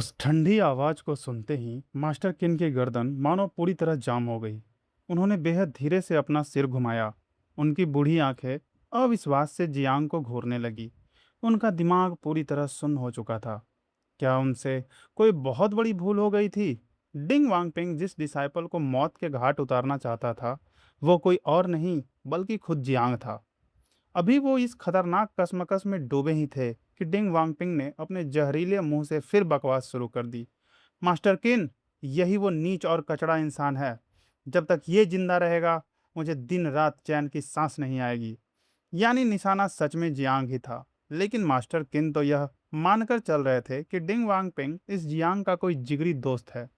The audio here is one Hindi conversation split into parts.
उस ठंडी आवाज को सुनते ही मास्टर किन की गर्दन मानो पूरी तरह जाम हो गई। उन्होंने बेहद धीरे से अपना सिर घुमाया। उनकी बूढ़ी आंखें अविश्वास से जियांग को घूरने लगी। उनका दिमाग पूरी तरह सुन्न हो चुका था। क्या उनसे कोई बहुत बड़ी भूल हो गई थी? डिंग वांगपिंग जिस डिसाइपल को मौत के घाट उतारना चाहता था, वो कोई और नहीं बल्कि खुद जियांग था। अभी वो इस खतरनाक कश्मकश में डूबे ही थे कि डिंग वांगपिंग ने अपने जहरीले मुंह से फिर बकवास शुरू कर दी। मास्टर किन, यही वो नीच और कचड़ा इंसान है। जब तक ये जिंदा रहेगा, मुझे दिन रात चैन की सांस नहीं आएगी। यानी निशाना सच में जियांग ही था। लेकिन मास्टर किन तो यह मानकर चल रहे थे कि डिंग वांगपिंग इस जियांग का कोई जिगरी दोस्त है।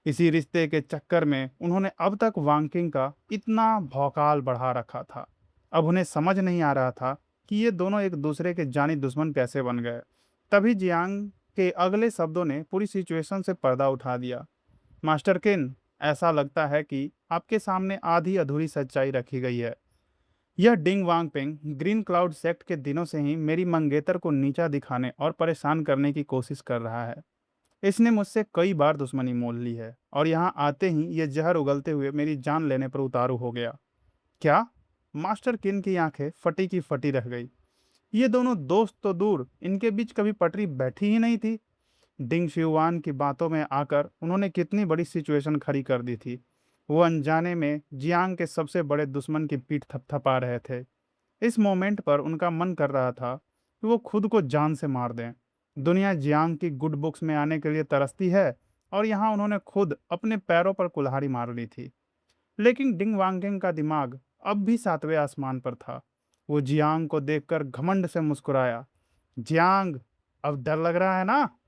इसी रिश्ते के चक्कर में उन्होंने अब तक वांगकिंग का इतना भौकाल बढ़ा रखा था। अब उन्हें समझ नहीं आ रहा था कि ये दोनों एक दूसरे के जानी दुश्मन कैसे बन गए। तभी जियांग के अगले शब्दों ने पूरी सिचुएशन से पर्दा उठा दिया। मास्टर किन, ऐसा लगता है कि आपके सामने आधी अधूरी सच्चाई रखी गई है। यह डिंग वांगपिंग ग्रीन क्लाउड सेक्ट के दिनों से ही मेरी मंगेतर को नीचा दिखाने और परेशान करने की कोशिश कर रहा है। इसने मुझसे कई बार दुश्मनी मोल ली है और यहाँ आते ही ये जहर उगलते हुए मेरी जान लेने पर उतारू हो गया। क्या? मास्टर किन की आंखें फटी की फटी रह गई। ये दोनों दोस्त तो दूर, इनके बीच कभी पटरी बैठी ही नहीं थी। डिंग शियुआन की बातों में आकर उन्होंने कितनी बड़ी सिचुएशन खड़ी कर दी थी। वो अनजाने में जियांग के सबसे बड़े दुश्मन की पीठ थपथपा रहे थे। इस मोमेंट पर उनका मन कर रहा था कि वो खुद को जान से मार दें। दुनिया जियांग की गुड बुक्स में आने के लिए तरसती है और यहाँ उन्होंने खुद अपने पैरों पर कुल्हाड़ी मार ली थी। लेकिन डिंग वांगकिंग का दिमाग अब भी सातवें आसमान पर था। वो जियांग को देखकर घमंड से मुस्कुराया। जियांग, अब डर लग रहा है ना?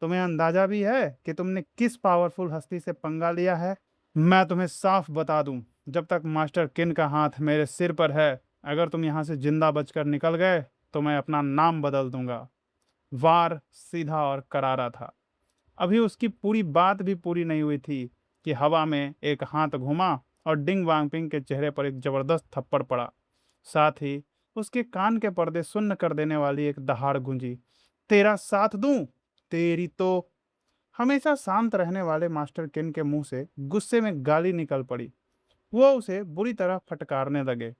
तुम्हें अंदाजा भी है कि तुमने किस पावरफुल हस्ती से पंगा लिया है? मैं तुम्हें साफ बता दूं, जब तक मास्टर किन का हाथ मेरे सिर पर है, अगर तुम यहाँ से जिंदा बचकर निकल गए तो मैं अपना नाम बदल दूंगा। वार सीधा और करारा था। अभी उसकी पूरी बात भी पूरी नहीं हुई थी कि हवा में एक हाथ घुमा और डिंग वांगपिंग के चेहरे पर एक जबरदस्त थप्पड़ पड़ा। साथ ही उसके कान के पर्दे सुन्न कर देने वाली एक दहाड़ गूंजी। तेरा साथ दूं? तेरी तो। हमेशा शांत रहने वाले मास्टर किन के मुंह से गुस्से में गाली निकल पड़ी। वो उसे बुरी तरह फटकारने लगे।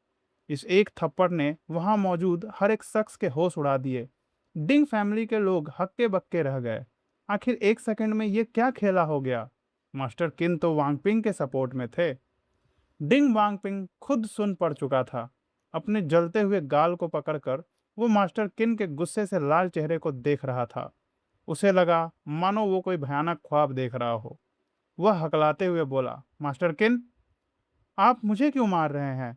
इस एक थप्पड़ ने वहां मौजूद हर एक शख्स के होश उड़ा दिए। डिंग फैमिली के लोग हक्के बक्के रह गए। आखिर एक सेकंड में ये क्या खेला हो गया? मास्टर किन तो वांगपिंग के सपोर्ट में थे। डिंग वांगपिंग खुद सुन पड़ चुका था। अपने जलते हुए गाल को पकड़कर वो मास्टर किन के गुस्से से लाल चेहरे को देख रहा था। उसे लगा मानो वो कोई भयानक ख्वाब देख रहा हो। वह हकलाते हुए बोला, मास्टर किन, आप मुझे क्यों मार रहे हैं?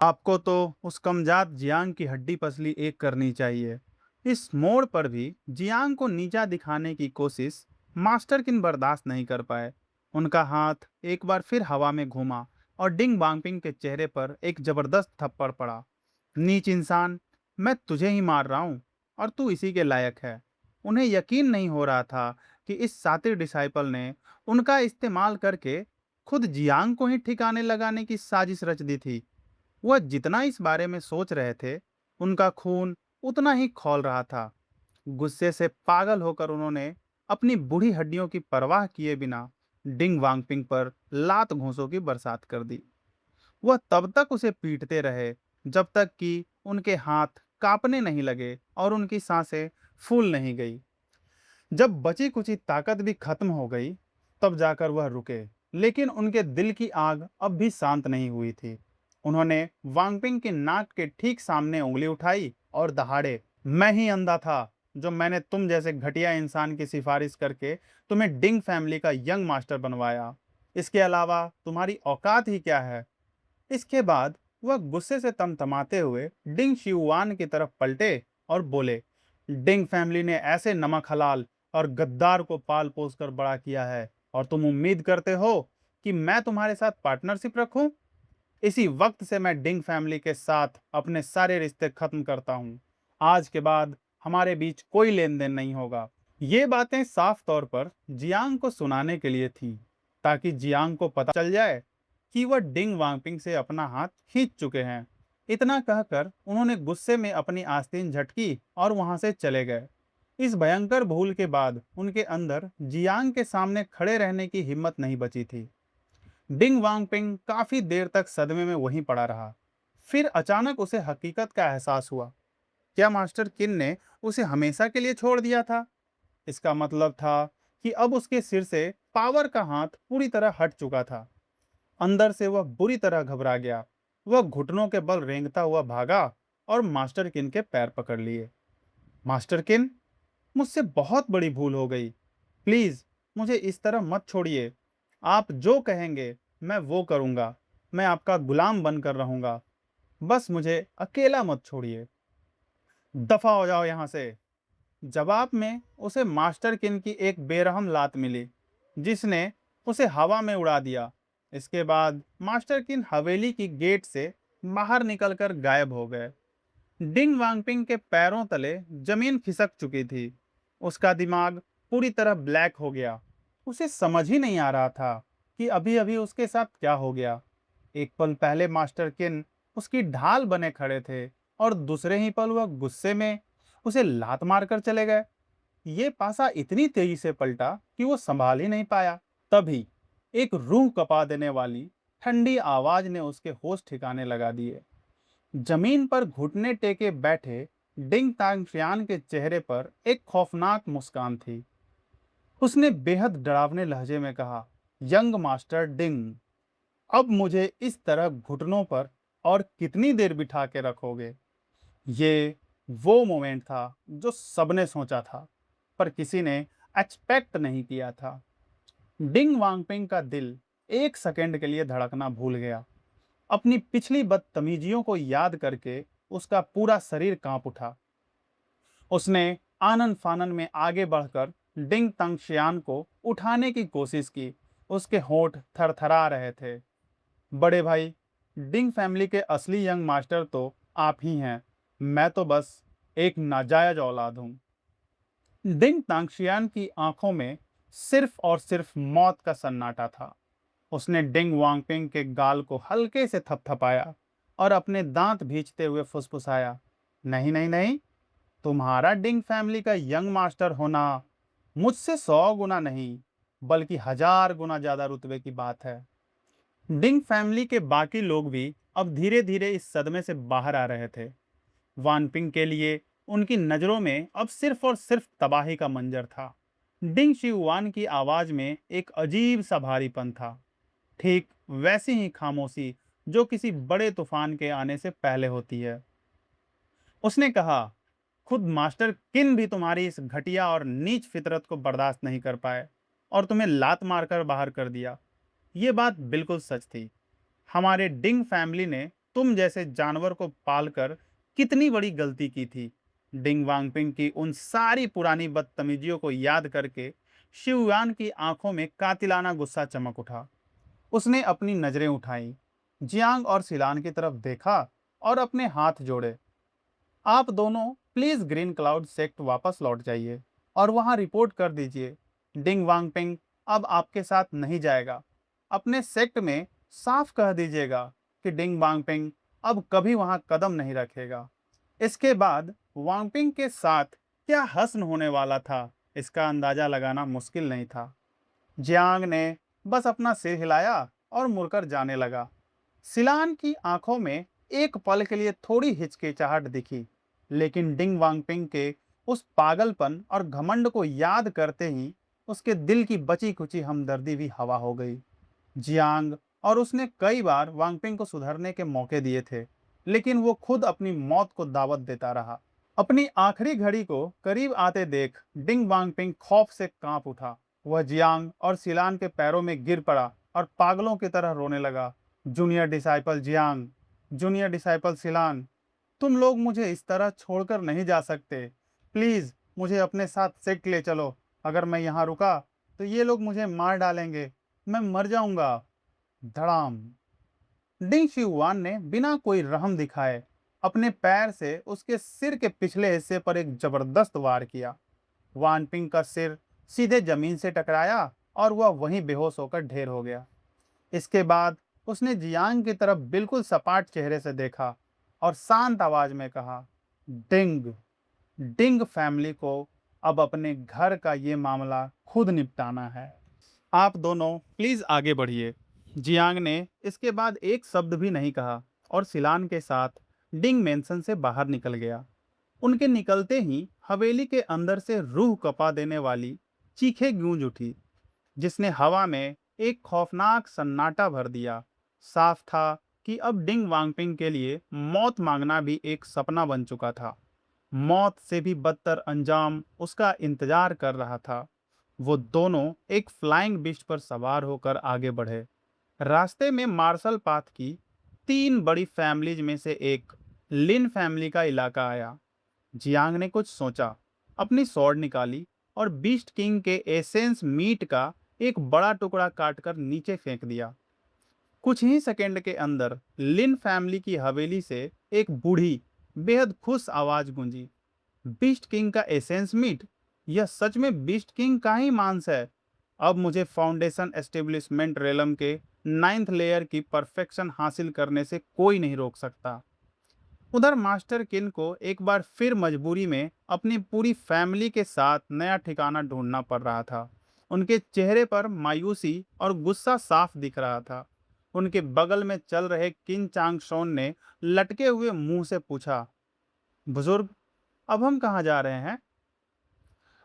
आपको तो उस कमजात जियांग की हड्डी पसली एक करनी चाहिए। इस मोड़ पर भी जियांग को नीचा दिखाने की कोशिश मास्टर किन बर्दाश्त नहीं कर पाए। उनका हाथ एक बार फिर हवा में घूमा और डिंग बांगपिंग के चेहरे पर एक जबरदस्त थप्पड़ पड़ा। नीच इंसान, मैं तुझे ही मार रहा हूं और तू इसी के लायक है। उन्हें यकीन नहीं हो रहा था कि इस सातिर डिसाइपल ने उनका इस्तेमाल करके खुद जियांग को ही ठिकाने लगाने की साजिश रच दी थी। वह जितना इस बारे में सोच रहे थे, उनका खून उतना ही खौल रहा था। गुस्से से पागल होकर उन्होंने अपनी बूढ़ी हड्डियों की परवाह किए बिना डिंग वांगपिंग पर लात घूंसों की बरसात कर दी। वह तब तक उसे पीटते रहे जब तक कि उनके हाथ कांपने नहीं लगे और उनकी सांसें फूल नहीं गई। जब बची कुची ताकत भी खत्म हो गई, तब जाकर वह रुके। लेकिन उनके दिल की आग अब भी शांत नहीं हुई थी। उन्होंने वांगपिंग की नाक के ठीक सामने उंगली उठाई और दहाड़े, मैं ही अंधा था जो मैंने तुम जैसे घटिया इंसान की सिफारिश करके तुम्हें डिंग फैमिली का यंग मास्टर बनवाया। इसके अलावा तुम्हारी औकात ही क्या है? इसके बाद वह गुस्से से तमतमाते हुए डिंग शियुआन की तरफ पलटे और बोले, डिंग फैमिली ने ऐसे नमक हलाल और गद्दार को पाल पोस कर बड़ा किया है और तुम उम्मीद करते हो कि मैं तुम्हारे साथ पार्टनरशिप रखूं? इसी वक्त से मैं डिंग फैमिली के साथ अपने सारे रिश्ते खत्म करता हूं। आज के बाद हमारे बीच कोई लेन देन नहीं होगा। ये बातें साफ तौर पर जियांग को सुनाने के लिए थी, ताकि जियांग को पता चल जाए कि वह डिंग वांगपिंग से अपना हाथ खींच चुके हैं। इतना कहकर उन्होंने गुस्से में अपनी आस्तीन झटकी और वहां से चले गए। इस भयंकर भूल के बाद उनके अंदर जियांग के सामने खड़े रहने की हिम्मत नहीं बची थी। डिंग वांगपिंग काफी देर तक सदमे में वहीं पड़ा रहा। फिर अचानक उसे हकीकत का एहसास हुआ। क्या मास्टर किन ने उसे हमेशा के लिए छोड़ दिया था? इसका मतलब था कि अब उसके सिर से पावर का हाथ पूरी तरह हट चुका था। अंदर से वह बुरी तरह घबरा गया। वह घुटनों के बल रेंगता हुआ भागा और मास्टर किन के पैर पकड़ लिए। मास्टर किन, मुझसे बहुत बड़ी भूल हो गई। प्लीज मुझे इस तरह मत छोड़िए। आप जो कहेंगे मैं वो करूंगा। मैं आपका गुलाम बनकर रहूंगा। बस मुझे अकेला मत छोड़िए। दफा हो जाओ यहां से। जवाब में उसे मास्टर किन की एक बेरहम लात मिली, जिसने उसे हवा में उड़ा दिया। इसके बाद मास्टर किन हवेली की गेट से बाहर निकलकर गायब हो गए। डिंग वांगपिंग के पैरों तले जमीन खिसक चुकी थी। उसका दिमाग पूरी तरह ब्लैक हो गया। उसे समझ ही नहीं आ रहा था कि अभी अभी उसके साथ क्या हो गया। एक पल पहले मास्टर किन उसकी ढाल बने खड़े थे और दूसरे ही पल वह गुस्से में उसे लात मारकर चले गए। ये पासा इतनी तेजी से पलटा कि वो संभाल ही नहीं पाया। तभी एक रूह कपा देने वाली ठंडी आवाज ने उसके होश ठिकाने लगा दिए। जमीन पर घुटने टेके बैठे डिंग तांगशियान के चेहरे पर एक खौफनाक मुस्कान थी। उसने बेहद डरावने लहजे में कहा, यंग मास्टर डिंग, अब मुझे इस तरह घुटनों पर और कितनी देर बिठा के रखोगे? ये वो मोमेंट था जो सबने सोचा था, पर किसी ने एक्सपेक्ट नहीं किया था। डिंग वांगपिंग का दिल एक सेकंड के लिए धड़कना भूल गया। अपनी पिछली बदतमीजियों को याद करके उसका पूरा शरीर कांप उठा। उसने आनन फानन में आगे बढ़कर डिंग तंगशियान को उठाने की कोशिश की। उसके होंठ थरथरा रहे थे। बड़े भाई, डिंग फैमिली के असली यंग मास्टर तो आप ही हैं। मैं तो बस एक नाजायज औलाद हूं। डिंग तांगशियान की आंखों में सिर्फ और सिर्फ मौत का सन्नाटा था। उसने डिंग वांगपिंग के गाल को हल्के से थपथपाया और अपने दांत भींचते हुए फुसफुसाया, नहीं नहीं नहीं, तुम्हारा डिंग फैमिली का यंग मास्टर होना मुझसे 100 गुना नहीं, बल्कि 1000 गुना ज्यादा रुतबे की बात है। डिंग फैमिली के बाकी लोग भी अब धीरे धीरे इस सदमे से बाहर आ रहे थे। वानपिंग के लिए उनकी नजरों में अब सिर्फ और सिर्फ तबाही का मंजर था। डिंग शियुआन की आवाज में एक अजीब सा भारीपन था, ठीक वैसी ही खामोशी जो किसी बड़े तूफान के आने से पहले होती है। उसने कहा, खुद मास्टर किन भी तुम्हारी इस घटिया और नीच फितरत को बर्दाश्त नहीं कर पाए और तुम्हें लात मारकर बाहर कर दिया। ये बात बिल्कुल सच थी। हमारे डिंग फैमिली ने तुम जैसे जानवर को पालकर कितनी बड़ी गलती की थी। डिंग वांगपिंग की उन सारी पुरानी बदतमीजियों को याद करके शिवयान की आंखों में कातिलाना गुस्सा चमक उठा। उसने अपनी नजरें उठाई, जियांग और सिलान की तरफ देखा और अपने हाथ जोड़े। आप दोनों प्लीज ग्रीन क्लाउड सेक्ट वापस लौट जाइए और वहां रिपोर्ट कर दीजिए। डिंग वांगपिंग अब आपके साथ नहीं जाएगा। अपने सेक्ट में साफ कह दीजिएगा कि डिंग वांगपिंग अब कभी वहां कदम नहीं रखेगा। इसके बाद वांगपिंग के साथ क्या हश्र होने वाला था, इसका अंदाजा लगाना मुश्किल नहीं था। जियांग ने बस अपना सिर हिलाया और मुड़कर जाने लगा। सिलान की आंखों में एक पल के लिए थोड़ी हिचकिचाहट दिखी, लेकिन डिंग वांगपिंग के उस पागलपन और घमंड को याद करते ही उसके दिल की बची खुची हमदर्दी भी हवा हो गई। जियांग और उसने कई बार वांगपिंग को सुधरने के मौके दिए थे, लेकिन वो खुद अपनी मौत को दावत देता रहा। अपनी आखिरी घड़ी को करीब आते देख डिंग वांगपिंग खौफ से कांप उठा। वह जियांग और सिलान के पैरों में गिर पड़ा और पागलों की तरह रोने लगा। Junior disciple Jiang, junior disciple Selan, तुम लोग मुझे इस तरह छोड़कर नहीं जा सकते। प्लीज मुझे अपने साथ सेक्ट ले चलो। अगर मैं यहाँ रुका तो ये लोग मुझे मार डालेंगे। मैं मर जाऊंगा। धड़ाम। डिंग शियुआन ने बिना कोई रहम दिखाए अपने पैर से उसके सिर के पिछले हिस्से पर एक जबरदस्त वार किया। वान पिंग का सिर सीधे जमीन से टकराया और वह वहीं बेहोश होकर ढेर हो गया। इसके बाद उसने जियांग की तरफ बिल्कुल सपाट चेहरे से देखा और शांत आवाज में कहा, डिंग, डिंग फैमिली को अब अपने घर का ये मामला खुद निपटाना है। आप दोनों प्लीज आगे बढ़िए। जियांग ने इसके बाद एक शब्द भी नहीं कहा और सिलान के साथ डिंग मेंशन से बाहर निकल गया। उनके निकलते ही हवेली के अंदर से रूह कपा देने वाली चीखें गूंज उठी, जिसने हवा में एक खौफनाक सन्नाटा भर दिया। साफ था कि अब डिंग वांगपिंग के लिए मौत मांगना भी एक सपना बन चुका था। मौत से भी बदतर अंजाम उसका इंतजार कर रहा था। वो दोनों एक फ्लाइंग बिस्ट पर सवार होकर आगे बढ़े। रास्ते में मार्शल पाथ की तीन बड़ी फैमिलीज में से एक लिन फैमिली का इलाका आया। जियांग ने कुछ सोचा, अपनी स्वॉर्ड निकाली और बीस्ट किंग के एसेंस मीट का एक बड़ा टुकड़ा काटकर नीचे फेंक दिया। कुछ ही सेकंड के अंदर लिन फैमिली की हवेली से एक बूढ़ी बेहद खुश आवाज गूंजी। बीस्ट किंग का एसेंस मीट? यह सच में बीस्ट किंग का ही मांस है। अब मुझे फाउंडेशन एस्टेब्लिशमेंट रेलम के 9th लेयर की परफेक्शन हासिल करने से कोई नहीं रोक सकता। उधर मास्टर किन को एक बार फिर मजबूरी में अपनी पूरी फैमिली के साथ नया ठिकाना ढूंढना पड़ रहा था। उनके चेहरे पर मायूसी और गुस्सा साफ दिख रहा था। उनके बगल में चल रहे किन चांग शोन ने लटके हुए मुंह से पूछा, बुजुर्ग, अब हम कहाँ जा रहे हैं?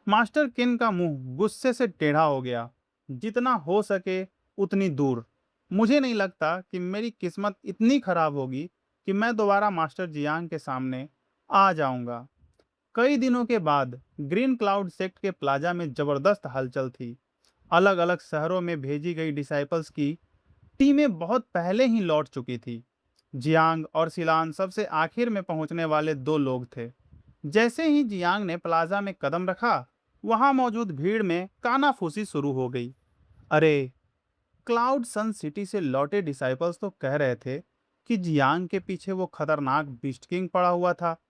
मास्टर किन का मुंह गुस्से से टेढ़ा हो गया। जितना हो सके उतनी दूर। मुझे नहीं लगता कि मेरी किस्मत इतनी खराब होगी कि मैं दोबारा मास्टर जियांग के सामने आ जाऊंगा। कई दिनों के बाद ग्रीन क्लाउड सेक्ट के प्लाजा में जबरदस्त हलचल थी। अलग अलग शहरों में भेजी गई डिसाइपल्स की टीमें बहुत पहले ही लौट चुकी थी। जियांग और सिलान सबसे आखिर में पहुंचने वाले दो लोग थे। जैसे ही जियांग ने प्लाजा में कदम रखा, वहां मौजूद भीड़ में कानाफूसी शुरू हो गई। अरे, क्लाउड सन सिटी से लौटे डिसाइपल्स तो कह रहे थे कि जियांग के पीछे वो खतरनाक बीस्ट किंग पड़ा हुआ था।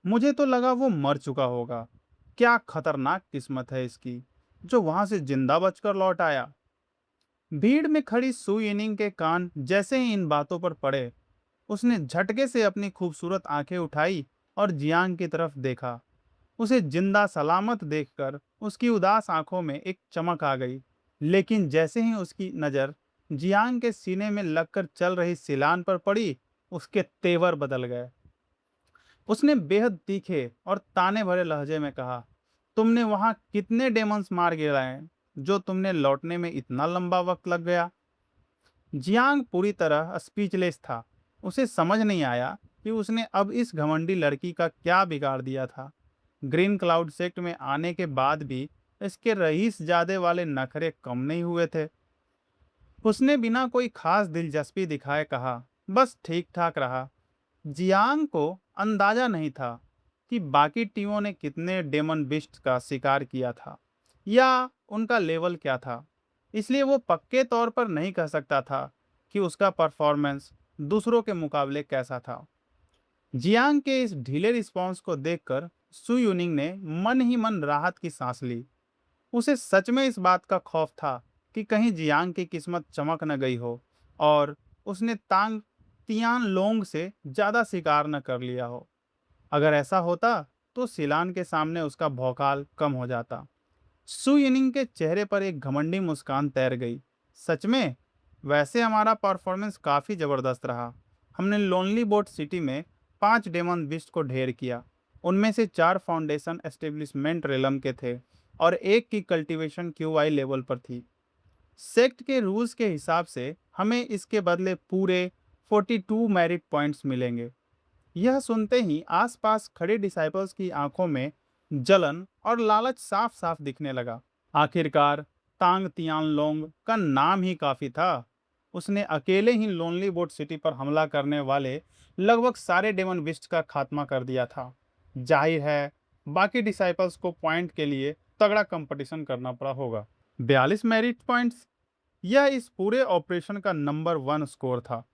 मुझे तो लगा वो मर चुका होगा। क्या खतरनाक किस्मत है इसकी, जो वहां से जिंदा बचकर लौट आया। भीड़ में खड़ी सु यिनिंग के कान जैसे ही इन बातों पर पड़े, उसने झटके से अपनी खूबसूरत आंखें उठाई और जियांग की तरफ देखा। उसे जिंदा सलामत देखकर उसकी उदास आंखों में एक चमक आ गई। लेकिन जैसे ही उसकी नजर जियांग के सीने में लगकर चल रही सिलान पर पड़ी, उसके तेवर बदल गए। उसने बेहद तीखे और ताने भरे लहजे में कहा, तुमने वहां कितने डेमंस मार गिराए जो तुमने लौटने में इतना लंबा वक्त लग गया? जियांग पूरी तरह स्पीचलेस था। उसे समझ नहीं आया कि उसने अब इस घमंडी लड़की का क्या बिगाड़ दिया था। ग्रीन क्लाउड सेक्ट में आने के बाद भी इसके रईस जादे वाले नखरे कम नहीं हुए थे। उसने बिना कोई खास दिलचस्पी दिखाए कहा, बस ठीक ठाक रहा। जियांग को अंदाजा नहीं था कि बाकी टीमों ने कितने डेमन बिस्ट का शिकार किया था या उनका लेवल क्या था। इसलिए वो पक्के तौर पर नहीं कह सकता था कि उसका परफॉर्मेंस दूसरों के मुकाबले कैसा था। जियांग के इस ढीले रिस्पॉन्स को देखकर सु यूनिंग ने मन ही मन राहत की सांस ली। उसे सच में इस बात का खौफ था कि कहीं जियांग की किस्मत चमक न गई हो और उसने तांग तियान लोंग से ज्यादा शिकार न कर लिया हो। अगर ऐसा होता तो सिलान के सामने उसका भौकाल कम हो जाता। सु यिनिंग के चेहरे पर एक घमंडी मुस्कान तैर गई। सच में? वैसे हमारा परफॉर्मेंस काफी जबरदस्त रहा। हमने लोनली बोट सिटी में 5 डेमन बिस्ट को ढेर किया। उनमें से 4 फाउंडेशन एस्टेब्लिशमेंट रेलम के थे और एक की कल्टीवेशन क्यूआई लेवल पर थी। सेक्ट के रूल्स के हिसाब से हमें इसके बदले पूरे 42 मेरिट पॉइंट्स मिलेंगे। यह सुनते ही आसपास खड़े डिसाइपल्स की आंखों में जलन और लालच साफ साफ दिखने लगा। आखिरकार तांग तियानलोंग का नाम ही काफी था। उसने अकेले ही लोनली बोट सिटी पर हमला करने वाले लगभग सारे डेमन बिस्ट का खात्मा कर दिया था। जाहिर है बाकी डिसाइपल्स को पॉइंट के लिए तगड़ा कंपटीशन करना पड़ा होगा। 42 मेरिट पॉइंट्स, यह इस पूरे ऑपरेशन का नंबर 1 स्कोर था।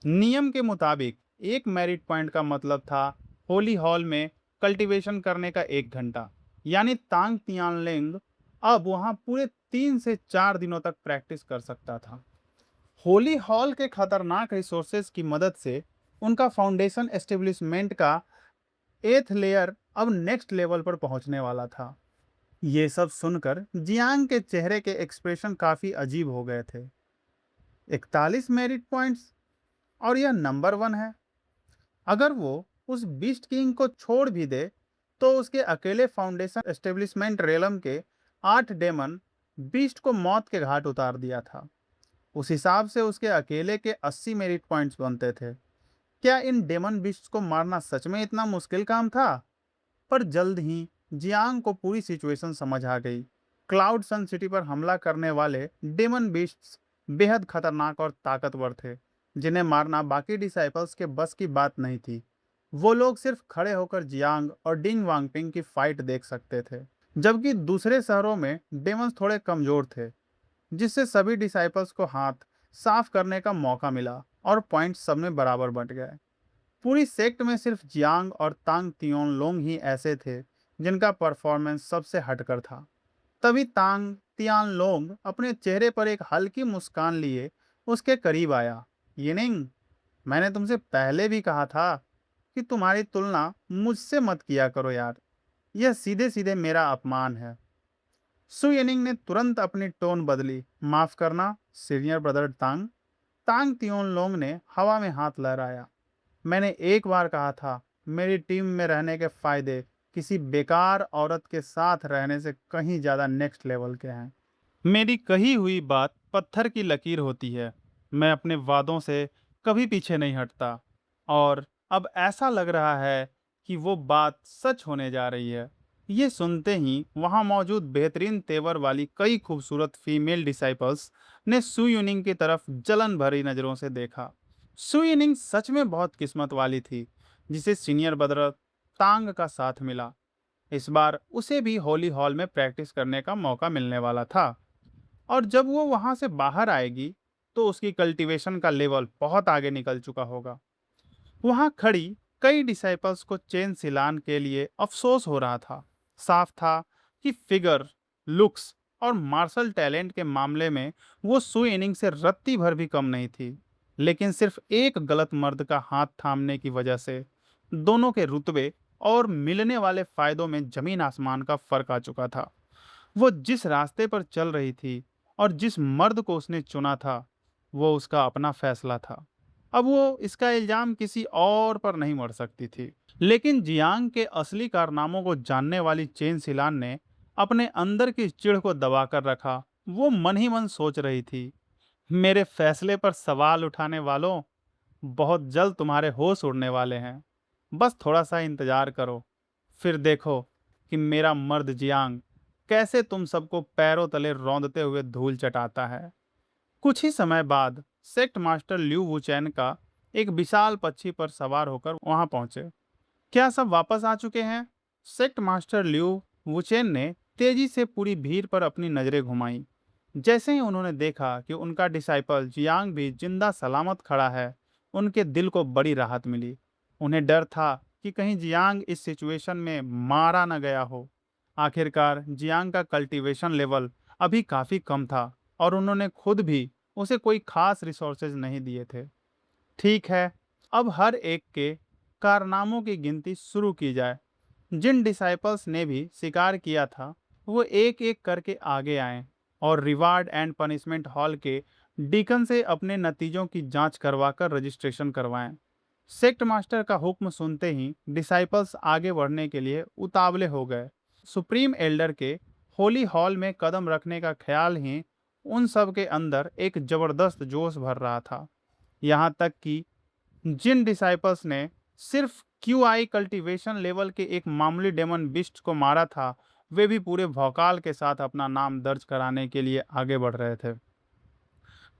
नियम के मुताबिक एक मेरिट पॉइंट का मतलब था होली हॉल में कल्टीवेशन करने का 1 घंटा। यानी तांग तियानलेंग अब वहां पूरे 3 से 4 दिनों तक प्रैक्टिस कर सकता था। होली हॉल के खतरनाक रिसोर्सेज की मदद से उनका फाउंडेशन एस्टेब्लिशमेंट का 8th लेयर अब नेक्स्ट लेवल पर पहुंचने वाला था। ये सब सुनकर जियांग के चेहरे के एक्सप्रेशन काफी अजीब हो गए थे। 41 मेरिट पॉइंट्स, और यह नंबर वन है। अगर वो उस बीस्ट किंग को छोड़ भी दे तो उसके अकेले फाउंडेशन एस्टेब्लिशमेंट रेलम के 8 डेमन बीस्ट को मौत के घाट उतार दिया था। उस हिसाब से उसके अकेले के 80 मेरिट पॉइंट्स बनते थे। क्या इन डेमन बीस्ट को मारना सच में इतना मुश्किल काम था? पर जल्द ही जियांग को पूरी सिचुएशन समझ आ गई। क्लाउड सन सिटी पर हमला करने वाले डेमन बीस्ट्स बेहद खतरनाक और ताकतवर थे, जिन्हें मारना बाकी डिसाइपल्स के बस की बात नहीं थी। वो लोग सिर्फ खड़े होकर जियांग और डिंग वांगपिंग की फाइट देख सकते थे, जबकि दूसरे शहरों में डेमंस थोड़े कमजोर थे, जिससे सभी डिसाइपल्स को हाथ साफ करने का मौका मिला और पॉइंट्स सब में बराबर बंट गए। पूरी सेक्ट में सिर्फ जियांग और तांग तियोन लोंग ही ऐसे थे जिनका परफॉर्मेंस सबसे हटकर था। तभी तांग तियान लोंग अपने चेहरे पर एक हल्की मुस्कान लिए उसके करीब आया। यिनिंग, मैंने तुमसे पहले भी कहा था कि तुम्हारी तुलना मुझसे मत किया करो यार। यह सीधे सीधे मेरा अपमान है। सु यिनिंग ने तुरंत अपनी टोन बदली। माफ करना सीनियर ब्रदर तांग। तांग तियोन लोंग ने हवा में हाथ लहराया। मैंने एक बार कहा था, मेरी टीम में रहने के फायदे किसी बेकार औरत के साथ रहने से कहीं ज्यादा नेक्स्ट लेवल के हैं। मेरी कही हुई बात पत्थर की लकीर होती है। मैं अपने वादों से कभी पीछे नहीं हटता, और अब ऐसा लग रहा है कि वो बात सच होने जा रही है। ये सुनते ही वहां मौजूद बेहतरीन तेवर वाली कई खूबसूरत फीमेल डिसाइपल्स ने सु यूनिंग की तरफ जलन भरी नजरों से देखा। सु यूनिंग सच में बहुत किस्मत वाली थी, जिसे सीनियर ब्रदर तांग का साथ मिला। इस बार उसे भी होली हॉल में प्रैक्टिस करने का मौका मिलने वाला था, और जब वो वहां से बाहर आएगी तो उसकी कल्टीवेशन का लेवल बहुत आगे निकल चुका होगा। वहां खड़ी कई डिसाइपल्स को चेन सिलान के लिए अफसोस हो रहा था। साफ था कि फिगर, लुक्स और मार्शल टैलेंट के मामले में वो सु इनिंग से रत्ती भर भी कम नहीं थी, लेकिन सिर्फ एक गलत मर्द का हाथ थामने की वजह से दोनों के रुतबे और मिलने वाले फायदों में जमीन आसमान का फर्क आ चुका था। वो जिस रास्ते पर चल रही थी और जिस मर्द को उसने चुना था, वो उसका अपना फैसला था। अब वो इसका इल्जाम किसी और पर नहीं मर सकती थी। लेकिन जियांग के असली कारनामों को जानने वाली चेन सिलान ने अपने अंदर की चिढ़ को दबाकर रखा। वो मन ही मन सोच रही थी, मेरे फैसले पर सवाल उठाने वालों, बहुत जल्द तुम्हारे होश उड़ने वाले हैं। बस थोड़ा सा इंतजार करो, फिर देखो कि मेरा मर्द जियांग कैसे तुम सबको पैरों तले रौंदते हुए धूल चटाता है। कुछ ही समय बाद सेक्ट मास्टर ल्यू वुचैन का एक विशाल पक्षी पर सवार होकर वहां पहुंचे। क्या सब वापस आ चुके हैं? सेक्ट मास्टर ल्यू वुचेन ने तेजी से पूरी भीड़ पर अपनी नजरें घुमाई। जैसे ही उन्होंने देखा कि उनका डिसाइपल जियांग भी जिंदा सलामत खड़ा है, उनके दिल को बड़ी राहत मिली। उन्हें डर था कि कहीं जियांग इस सिचुएशन में मारा न गया हो। आखिरकार जियांग का कल्टीवेशन लेवल अभी काफी कम था, और उन्होंने खुद भी उसे कोई खास रिसोर्सेज नहीं दिए थे। ठीक है, अब हर एक के कारनामों की गिनती शुरू की जाए। जिन डिसाइपल्स ने भी शिकार किया था, वो एक एक करके आगे आए और रिवार्ड एंड पनिशमेंट हॉल के डीकन से अपने नतीजों की जांच करवाकर रजिस्ट्रेशन करवाएं। सेक्ट मास्टर का हुक्म सुनते ही डिसाइपल्स आगे बढ़ने के लिए उतावले हो गए। सुप्रीम एल्डर के होली हॉल में कदम रखने का ख्याल ही उन सब के अंदर एक जबरदस्त जोश भर रहा था। यहाँ तक कि जिन डिसाइपल्स ने सिर्फ क्यूआई कल्टीवेशन लेवल के एक मामूली डेमन बिस्ट को मारा था, वे भी पूरे भौकाल के साथ अपना नाम दर्ज कराने के लिए आगे बढ़ रहे थे।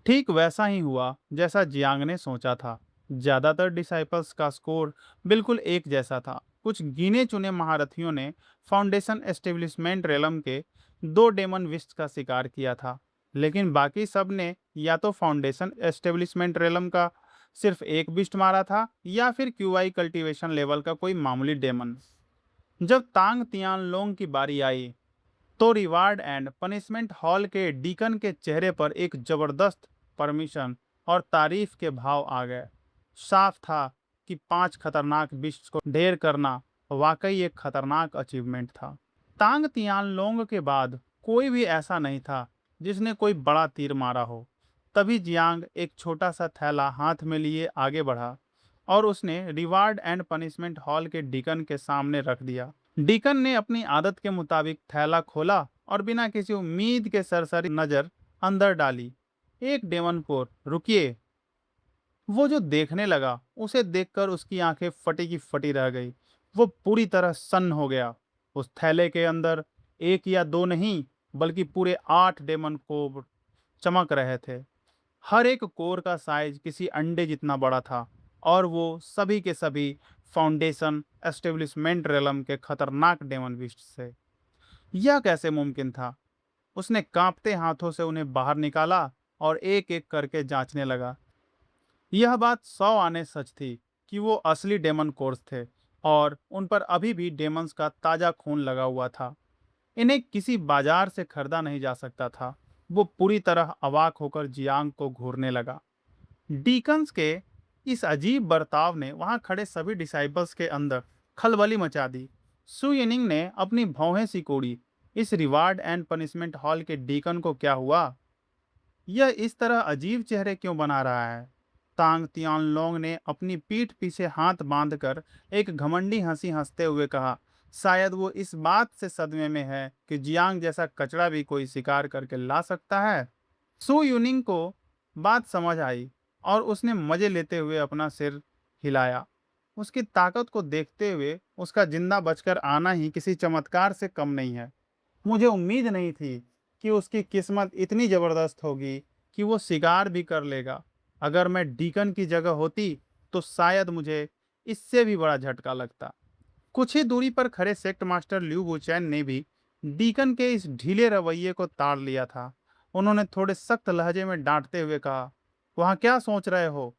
ठीक वैसा ही हुआ जैसा जियांग ने सोचा था। ज्यादातर डिसाइपल्स का स्कोर बिल्कुल एक जैसा था। कुछ गिने चुने महारथियों ने फाउंडेशन एस्टेब्लिशमेंट रेलम के 2 डेमन विस्ट का शिकार किया था, लेकिन बाकी सब ने या तो फाउंडेशन एस्टेब्लिशमेंट रेलम का सिर्फ एक बिस्ट मारा था, या फिर क्यूआई कल्टीवेशन लेवल का कोई मामूली डेमन। जब तांग तियानलोंग की बारी आई तो रिवार्ड एंड पनिशमेंट हॉल के डीकन के चेहरे पर एक जबरदस्त परमिशन और तारीफ के भाव आ गए। साफ था कि 5 खतरनाक बिस्ट्स को ढेर करना वाकई एक खतरनाक अचीवमेंट था। तांग तियानलोंग के बाद कोई भी ऐसा नहीं था जिसने कोई बड़ा तीर मारा हो। तभी जियांग एक छोटा सा थैला हाथ में लिए आगे बढ़ा और उसने रिवार्ड एंड पनिशमेंट हॉल के डीकन के सामने रख दिया। डीकन ने अपनी आदत के मुताबिक थैला खोला और बिना किसी उम्मीद के सरसरी नजर अंदर डाली। एक डेवनपोर, रुकिए। वो जो देखने लगा उसे देखकर उसकी आंखें फटी की फटी रह गई। वो पूरी तरह सन्न हो गया। उस थैले के अंदर एक या दो नहीं, बल्कि पूरे 8 डेमन कोर चमक रहे थे। हर एक कोर का साइज किसी अंडे जितना बड़ा था और वो सभी के सभी फाउंडेशन एस्टेब्लिशमेंट रेलम के खतरनाक डेमन बिस्ट से। यह कैसे मुमकिन था? उसने कांपते हाथों से उन्हें बाहर निकाला और एक एक करके जांचने लगा। यह बात 100 आने सच थी कि वो असली डेमन कोर्स थे और उन पर अभी भी डेमंस का ताजा खून लगा हुआ था। इन्हें किसी बाजार से खरीदा नहीं जा सकता था। वो पूरी तरह अवाक होकर जियांग को घूरने लगा। डीकन्स के इस अजीब बर्ताव ने वहां खड़े सभी डिसाइपल्स के अंदर खलबली मचा दी। सुयिनिंग ने अपनी भौहें सिकोड़ी। इस रिवार्ड एंड पनिशमेंट हॉल के डीकन को क्या हुआ? यह इस तरह अजीब चेहरे क्यों बना रहा है? तांग तियानलोंग ने अपनी पीठ पीछे हाथ बांधकर एक घमंडी हंसी हंसते हुए कहा, शायद वो इस बात से सदमे में है कि जियांग जैसा कचड़ा भी कोई शिकार करके ला सकता है। सु यूनिंग को बात समझ आई और उसने मजे लेते हुए अपना सिर हिलाया। उसकी ताकत को देखते हुए उसका जिंदा बचकर आना ही किसी चमत्कार से कम नहीं है। मुझे उम्मीद नहीं थी कि उसकी किस्मत इतनी जबरदस्त होगी कि वो शिकार भी कर लेगा। अगर मैं डीकन की जगह होती तो शायद मुझे इससे भी बड़ा झटका लगता। कुछ ही दूरी पर खड़े सेक्ट मास्टर ल्यू वुचैन ने भी डीकन के इस ढीले रवैये को ताड़ लिया था। उन्होंने थोड़े सख्त लहजे में डांटते हुए कहा, वहां क्या सोच रहे हो?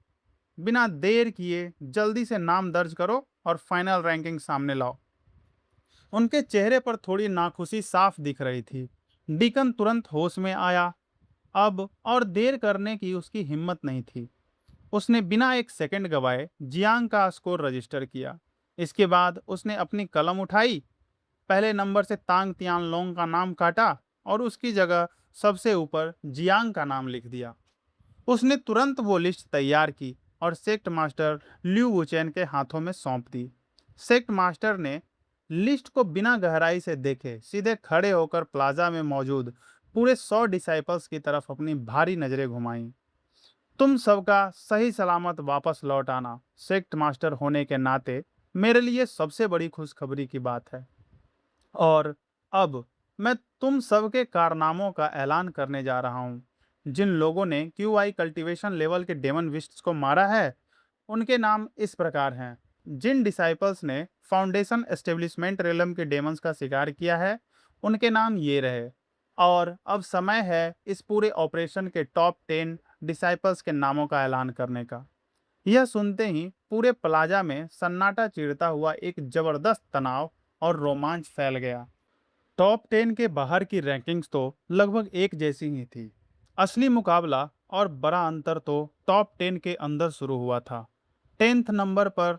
बिना देर किए जल्दी से नाम दर्ज करो और फाइनल रैंकिंग सामने लाओ। उनके चेहरे पर थोड़ी नाखुशी साफ दिख रही थी। डीकन तुरंत होश में आया। अब और देर करने की उसकी हिम्मत नहीं थी। उसने बिना एक सेकंड गवाए जियांग का स्कोर रजिस्टर किया। इसके बाद उसने अपनी कलम उठाई, पहले नंबर से तांग तियानलोंग का नाम काटा और उसकी जगह सबसे ऊपर जियांग का नाम लिख दिया। उसने तुरंत वो लिस्ट तैयार की और सेक्ट मास्टर ल्यू वुचेन के हाथों में सौंप दी। सेक्ट मास्टर ने लिस्ट को बिना गहराई से देखे सीधे खड़े होकर प्लाजा में मौजूद पूरे 100 डिसाइपल्स की तरफ अपनी भारी नजरें घुमाईं। तुम सबका सही सलामत वापस लौट आना सेक्ट मास्टर होने के नाते मेरे लिए सबसे बड़ी खुशखबरी की बात है। और अब मैं तुम सबके कारनामों का ऐलान करने जा रहा हूँ। जिन लोगों ने क्यूआई कल्टीवेशन लेवल के डेमन विस्ट्स को मारा है, उनके नाम इस प्रकार हैं। जिन डिसाइपल्स ने फाउंडेशन एस्टेब्लिशमेंट रेलम के डेमन्स का शिकार किया है, उनके नाम ये रहे। और अब समय है इस पूरे ऑपरेशन के टॉप 10 डिसाइपल्स के नामों का ऐलान करने का। यह सुनते ही पूरे प्लाजा में सन्नाटा चिढ़ता हुआ एक जबरदस्त तनाव और रोमांच फैल गया। टॉप 10 के बाहर की रैंकिंग्स तो लगभग एक जैसी ही थी। असली मुकाबला और बड़ा अंतर तो टॉप 10 के अंदर शुरू हुआ था। 10th नंबर पर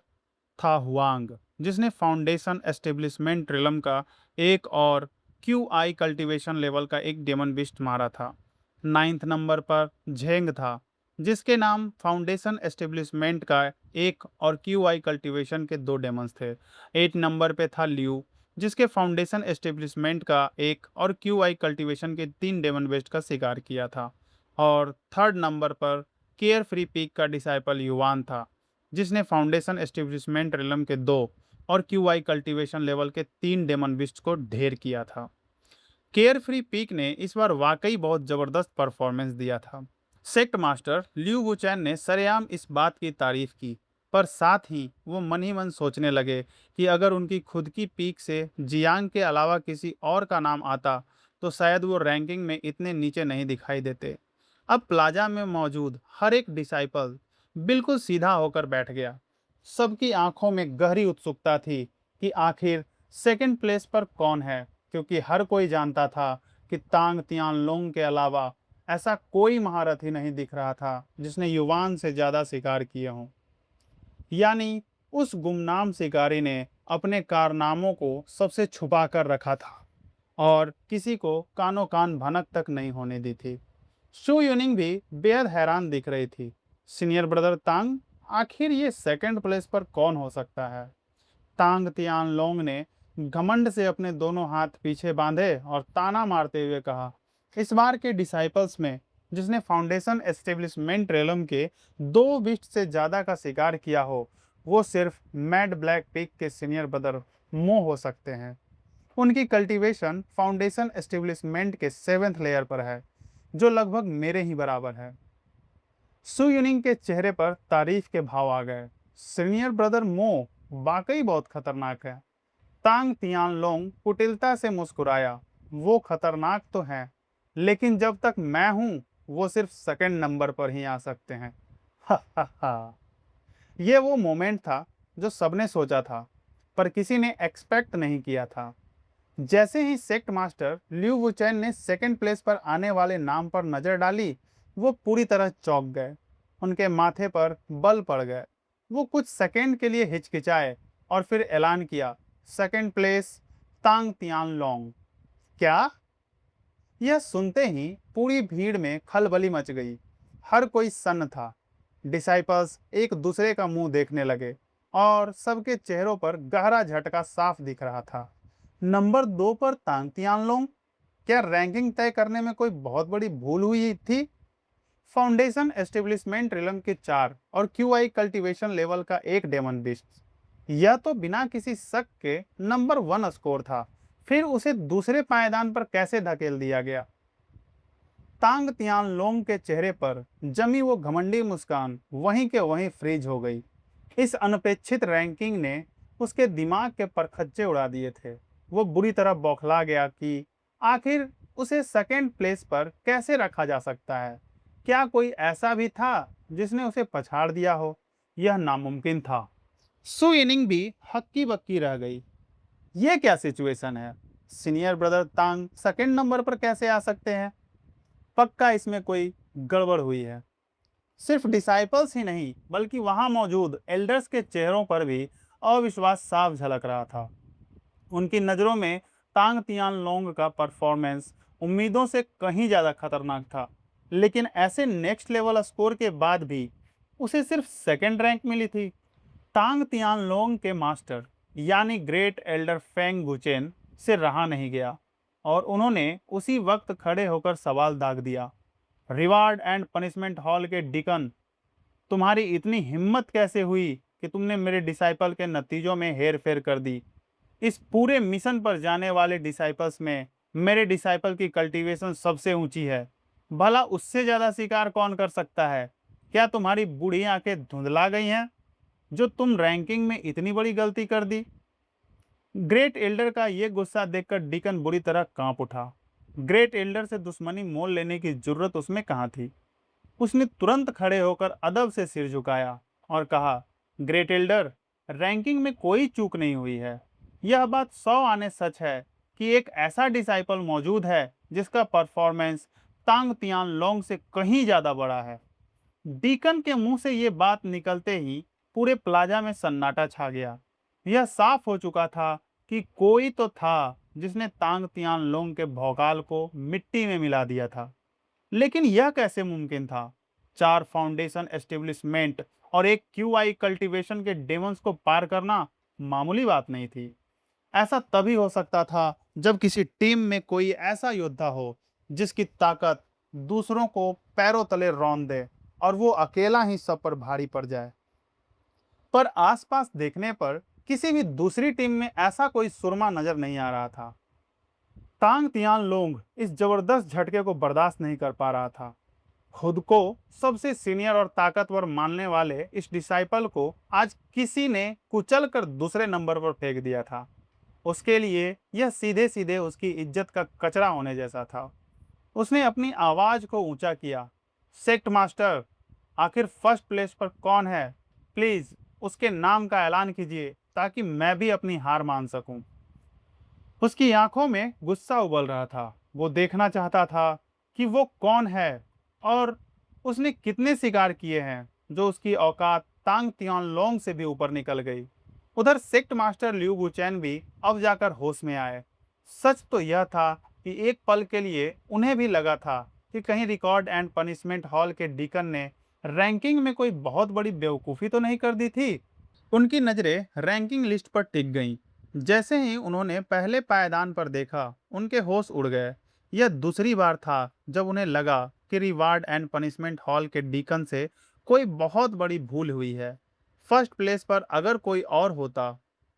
था हुआंग, जिसने फाउंडेशन एस्टेब्लिशमेंट रिलम का एक और क्यू आई कल्टीवेशन लेवल का एक डेमन बिस्ट मारा था। 9th नंबर पर झेंग था, जिसके नाम फाउंडेशन एस्टेब्लिशमेंट का एक और क्यू आई कल्टीवेशन के दो डेमन्स थे। 8 नंबर पे था लियू, जिसके फाउंडेशन एस्टेब्लिशमेंट का एक और क्यू आई कल्टीवेशन के 3 डेमन बेस्ट का शिकार किया था। और 3rd नंबर पर केयर फ्री पीक का डिसाइपल युवान था, जिसने फाउंडेशन एस्टेब्लिशमेंट रिलम के दो और क्यूआई कल्टीवेशन लेवल के 3 डेमन बिस्ट को ढेर किया था। केयर फ्री पीक ने इस बार वाकई बहुत जबरदस्त परफॉर्मेंस दिया था। सेक्ट मास्टर ल्यू वुचैन ने सरेआम इस बात की तारीफ की, पर साथ ही वो मन ही मन सोचने लगे कि अगर उनकी खुद की पीक से जियांग के अलावा किसी और का नाम आता तो शायद वो रैंकिंग में इतने नीचे नहीं दिखाई देते। अब प्लाजा में मौजूद हर एक डिसाइपल बिल्कुल सीधा होकर बैठ गया। सबकी आंखों में गहरी उत्सुकता थी कि आखिर सेकंड प्लेस पर कौन है, क्योंकि हर कोई जानता था कि तांग तियानलोंग के अलावा ऐसा कोई महारथी नहीं दिख रहा था जिसने युवान से ज्यादा शिकार किए हों। यानी उस गुमनाम शिकारी ने अपने कारनामों को सबसे छुपा कर रखा था। और किसी को कानो कान भनक तक नहीं होने दी थी। शू यूनिंग भी बेहद हैरान दिख रही थी। सीनियर ब्रदर तांग, आखिर ये सेकंड प्लेस पर कौन हो सकता है? तांग तियान लोंग ने घमंड से अपने दोनों हाथ पीछे बांधे और ताना मारते हुए कहा, इस बार के डिसाइपल्स में जिसने फाउंडेशन एस्टेब्लिशमेंट रेलम के 2 बिस्ट से ज्यादा का शिकार किया हो, वो सिर्फ मैड ब्लैक पिग के सीनियर ब्रदर मो हो सकते हैं। उनकी कल्टीवेशन फाउंडेशन एस्टेब्लिशमेंट के 7th लेयर पर है, जो लगभग मेरे ही बराबर है। सु यूनिंग के चेहरे पर तारीफ के भाव आ गए। सीनियर ब्रदर मो वाकई बहुत खतरनाक है। तांग तियानलोंग कुटिलता से मुस्कुराया, वो खतरनाक तो है, लेकिन जब तक मैं हूं वो सिर्फ सेकंड नंबर पर ही आ सकते हैं। हा हा हा। ये वो मोमेंट था जो सबने सोचा था, पर किसी ने एक्सपेक्ट नहीं किया था। जैसे ही सेक्ट मास्टर लिu वुचेन ने सेकंड प्लेस पर आने वाले नाम पर नजर डाली, वो पूरी तरह चौंक गए। उनके माथे पर बल पड़ गए। वो कुछ सेकंड के लिए हिचकिचाए और फिर ऐलान किया, सेकंड प्लेस तांग तियान लोंग। क्या? यह सुनते ही पूरी भीड़ में खलबली मच गई। हर कोई सन्न था। डिसाइपल्स एक दूसरे का मुंह देखने लगे और सबके चेहरों पर गहरा झटका साफ दिख रहा था। नंबर 2 पर तांग तियानलोंग? क्या रैंकिंग तय करने में कोई बहुत बड़ी भूल हुई थी? फाउंडेशन एस्टेब्लिशमेंट रिलम के 4 और क्यूआई कल्टीवेशन लेवल का एक डेमन बिस्ट, यह तो बिना किसी शक के नंबर 1 स्कोर था। फिर उसे दूसरे पायदान पर कैसे धकेल दिया गया? तांग तियानलोंग के चेहरे पर जमी वो घमंडी मुस्कान वहीं के वहीं फ्रीज हो गई। इस अनपेक्षित रैंकिंग ने उसके दिमाग के परखच्चे उड़ा दिए थे। वो बुरी तरह बौखला गया कि आखिर उसे सेकंड प्लेस पर कैसे रखा जा सकता है। क्या कोई ऐसा भी था जिसने उसे पछाड़ दिया हो? यह नामुमकिन था। सु इनिंग भी हक्की बक्की रह गई। ये क्या सिचुएशन है? सीनियर ब्रदर तांग सेकंड नंबर पर कैसे आ सकते हैं? पक्का इसमें कोई गड़बड़ हुई है। सिर्फ डिसाइपल्स ही नहीं, बल्कि वहां मौजूद एल्डर्स के चेहरों पर भी अविश्वास साफ झलक रहा था। उनकी नज़रों में तांग तियानलोंग का परफॉर्मेंस उम्मीदों से कहीं ज़्यादा खतरनाक था। लेकिन ऐसे नेक्स्ट लेवल स्कोर के बाद भी उसे सिर्फ सेकंड रैंक मिली थी। तांग तियानलोंग के मास्टर यानी ग्रेट एल्डर फेंग गुचेन से रहा नहीं गया और उन्होंने उसी वक्त खड़े होकर सवाल दाग दिया, रिवार्ड एंड पनिशमेंट हॉल के डिकन, तुम्हारी इतनी हिम्मत कैसे हुई कि तुमने मेरे डिसाइपल के नतीजों में हेर फेर कर दी? इस पूरे मिशन पर जाने वाले डिसाइपल्स में मेरे डिसाइपल की कल्टीवेशन सबसे ऊंची है। भला उससे ज्यादा शिकार कौन कर सकता है? क्या तुम्हारी बूढ़ी आंखें धुंधला गई हैं जो तुम रैंकिंग में इतनी बड़ी गलती कर दी? ग्रेट एल्डर का यह गुस्सा देखकर डीकन बुरी तरह कांप उठा। ग्रेट एल्डर से दुश्मनी मोल लेने की जरूरत उसमें कहाँ थी। उसने तुरंत खड़े होकर अदब से सिर झुकाया और कहा, ग्रेट एल्डर, रैंकिंग में कोई चूक नहीं हुई है। यह बात 100 आने सच है कि एक ऐसा डिसाइपल मौजूद है जिसका परफॉर्मेंस तांग तियानलोंग से कहीं ज्यादा बड़ा है। डीकन के मुंह से ये बात निकलते ही पूरे प्लाजा में सन्नाटा छा गया। यह साफ हो चुका था कि कोई तो था जिसने तांग तियानलोंग के भौकाल को मिट्टी में मिला दिया था। लेकिन यह कैसे मुमकिन था? 4 फाउंडेशन एस्टेब्लिशमेंट और एक क्यूआई कल्टीवेशन के डेमंस को पार करना मामूली बात नहीं थी। ऐसा तभी हो सकता था जब किसी टीम में कोई ऐसा योद्धा हो जिसकी ताकत दूसरों को पैरों तले रौंद दे और वो अकेला ही सब पर भारी पड़ जाए। पर आसपास देखने पर किसी भी दूसरी टीम में ऐसा कोई सुरमा नजर नहीं आ रहा था। तांग तियानलोंग इस जबरदस्त झटके को बर्दाश्त नहीं कर पा रहा था। खुद को सबसे सीनियर और ताकतवर मानने वाले इस डिसाइपल को आज किसी ने कुचल कर दूसरे नंबर पर फेंक दिया था। उसके लिए यह सीधे सीधे उसकी इज्जत का कचरा होने जैसा था। उसने अपनी आवाज को ऊंचा किया, सेक्ट मास्टर, आखिर फर्स्ट प्लेस पर कौन है? प्लीज उसके नाम का ऐलान कीजिए ताकि मैं भी अपनी हार मान सकूं। उसकी आंखों में गुस्सा उबल रहा था। वो देखना चाहता था कि वो कौन है और उसने कितने शिकार किए हैं जो उसकी औकात तांग तियानलोंग से भी ऊपर निकल गई। उधर सेक्ट मास्टर लिu वुचेन भी अब जाकर होश में आए। सच तो यह था कि एक पल के लिए उन्हें भी लगा था कि कहीं रिकॉर्ड एंड पनिशमेंट हॉल के डीकन ने रैंकिंग में कोई बहुत बड़ी बेवकूफ़ी तो नहीं कर दी थी। उनकी नज़रें रैंकिंग लिस्ट पर टिक गईं। जैसे ही उन्होंने पहले पायदान पर देखा, उनके होश उड़ गए। यह दूसरी बार था जब उन्हें लगा कि रिवार्ड एंड पनिशमेंट हॉल के डीकन से कोई बहुत बड़ी भूल हुई है। फर्स्ट प्लेस पर अगर कोई और होता,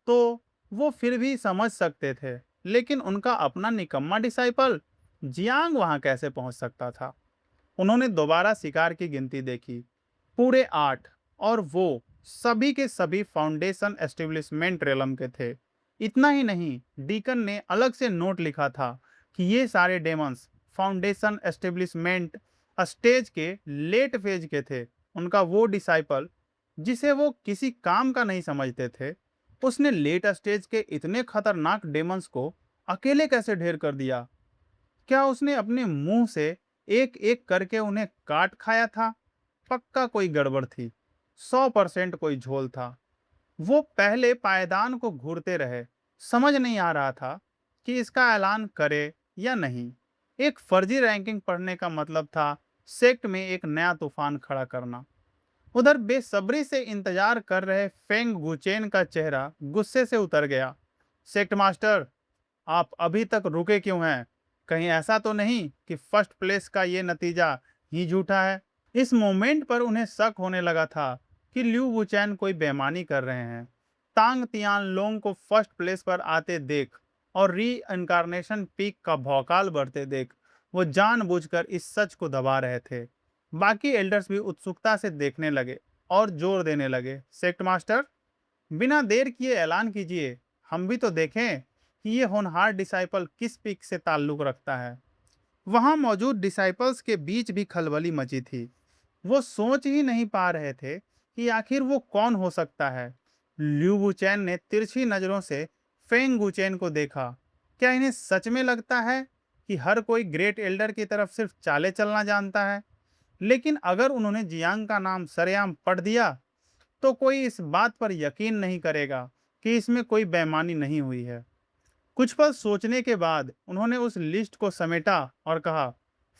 तो वो फिर भी समझ सकते थे, लेकिन उनका अपना निकम्मा डिसाइपल जियांग वहां कैसे पहुंच सकता था? उन्होंने दोबारा शिकार की गिनती देखी, पूरे 8, और वो सभी के सभी फाउंडेशन एस्टेब्लिशमेंट रेलम के थे। इतना ही नहीं, डीकन ने अलग से नोट लिखा था कि ये सारे डेमंस फाउंडेशन एस्टेब्लिशमेंट स्टेज के लेट फेज के थे। उनका वो डिसाइपल जिसे वो किसी काम का नहीं समझते थे, उसने लेट स्टेज के इतने खतरनाक डेमंस को अकेले कैसे ढेर कर दिया? क्या उसने अपने मुंह से एक एक करके उन्हें काट खाया था? पक्का कोई गड़बड़ थी। 100% कोई झोल था। वो पहले पायदान को घूरते रहे। समझ नहीं आ रहा था कि इसका ऐलान करे या नहीं। एक फर्जी रैंकिंग पढ़ने का मतलब था सेक्ट में एक नया तूफान खड़ा करना। उधर बेसब्री से इंतजार कर रहे फेंग गुचेन का चेहरा गुस्से से उतर गया। सेक्ट मास्टर, आप अभी तक रुके क्यों हैं? कहीं ऐसा तो नहीं कि फर्स्ट प्लेस का ये नतीजा ही झूठा है? इस मोमेंट पर उन्हें शक होने लगा था कि ल्यू वुचैन कोई बेईमानी कर रहे हैं। तांग तियान लोंग को फर्स्ट प्लेस पर आते देख और री इनकारनेशन पीक का भौकाल बढ़ते देख वो जानबूझकर इस सच को दबा रहे थे। बाकी एल्डर्स भी उत्सुकता से देखने लगे और जोर देने लगे, सेक्ट मास्टर, बिना देर किए ऐलान कीजिए। हम भी तो देखें कि ये होनहार डिसाइपल किस पीक से ताल्लुक रखता है। वहां मौजूद डिसाइपल्स के बीच भी खलबली मची थी। वो सोच ही नहीं पा रहे थे कि आखिर वो कौन हो सकता है। ल्यू वुचैन ने तिरछी नजरों से फेंग गुचेन को देखा। क्या इन्हें सच में लगता है कि हर कोई ग्रेट एल्डर की तरफ सिर्फ चाले चलना जानता है? लेकिन अगर उन्होंने जियांग का नाम सरेआम पढ़ दिया, तो कोई इस बात पर यकीन नहीं करेगा कि इसमें कोई बेईमानी नहीं हुई है। कुछ पल सोचने के बाद उन्होंने उस लिस्ट को समेटा और कहा,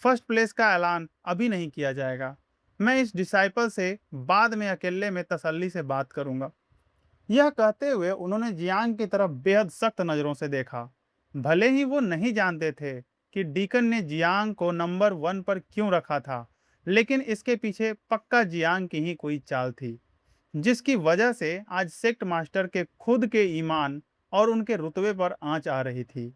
फर्स्ट प्लेस का ऐलान अभी नहीं किया जाएगा। मैं इस डिसाइपल से बाद में अकेले में तसल्ली से बात करूंगा। यह कहते हुए उन्होंने जियांग की तरफ बेहद सख्त नजरों से देखा। भले ही वो नहीं जानते थे कि डीकन ने जियांग को नंबर 1 पर क्यों रखा था, लेकिन इसके पीछे पक्का जियांग की ही कोई चाल थी, जिसकी वजह से आज सेक्ट मास्टर के खुद के ईमान और उनके रुतबे पर आंच आ रही थी।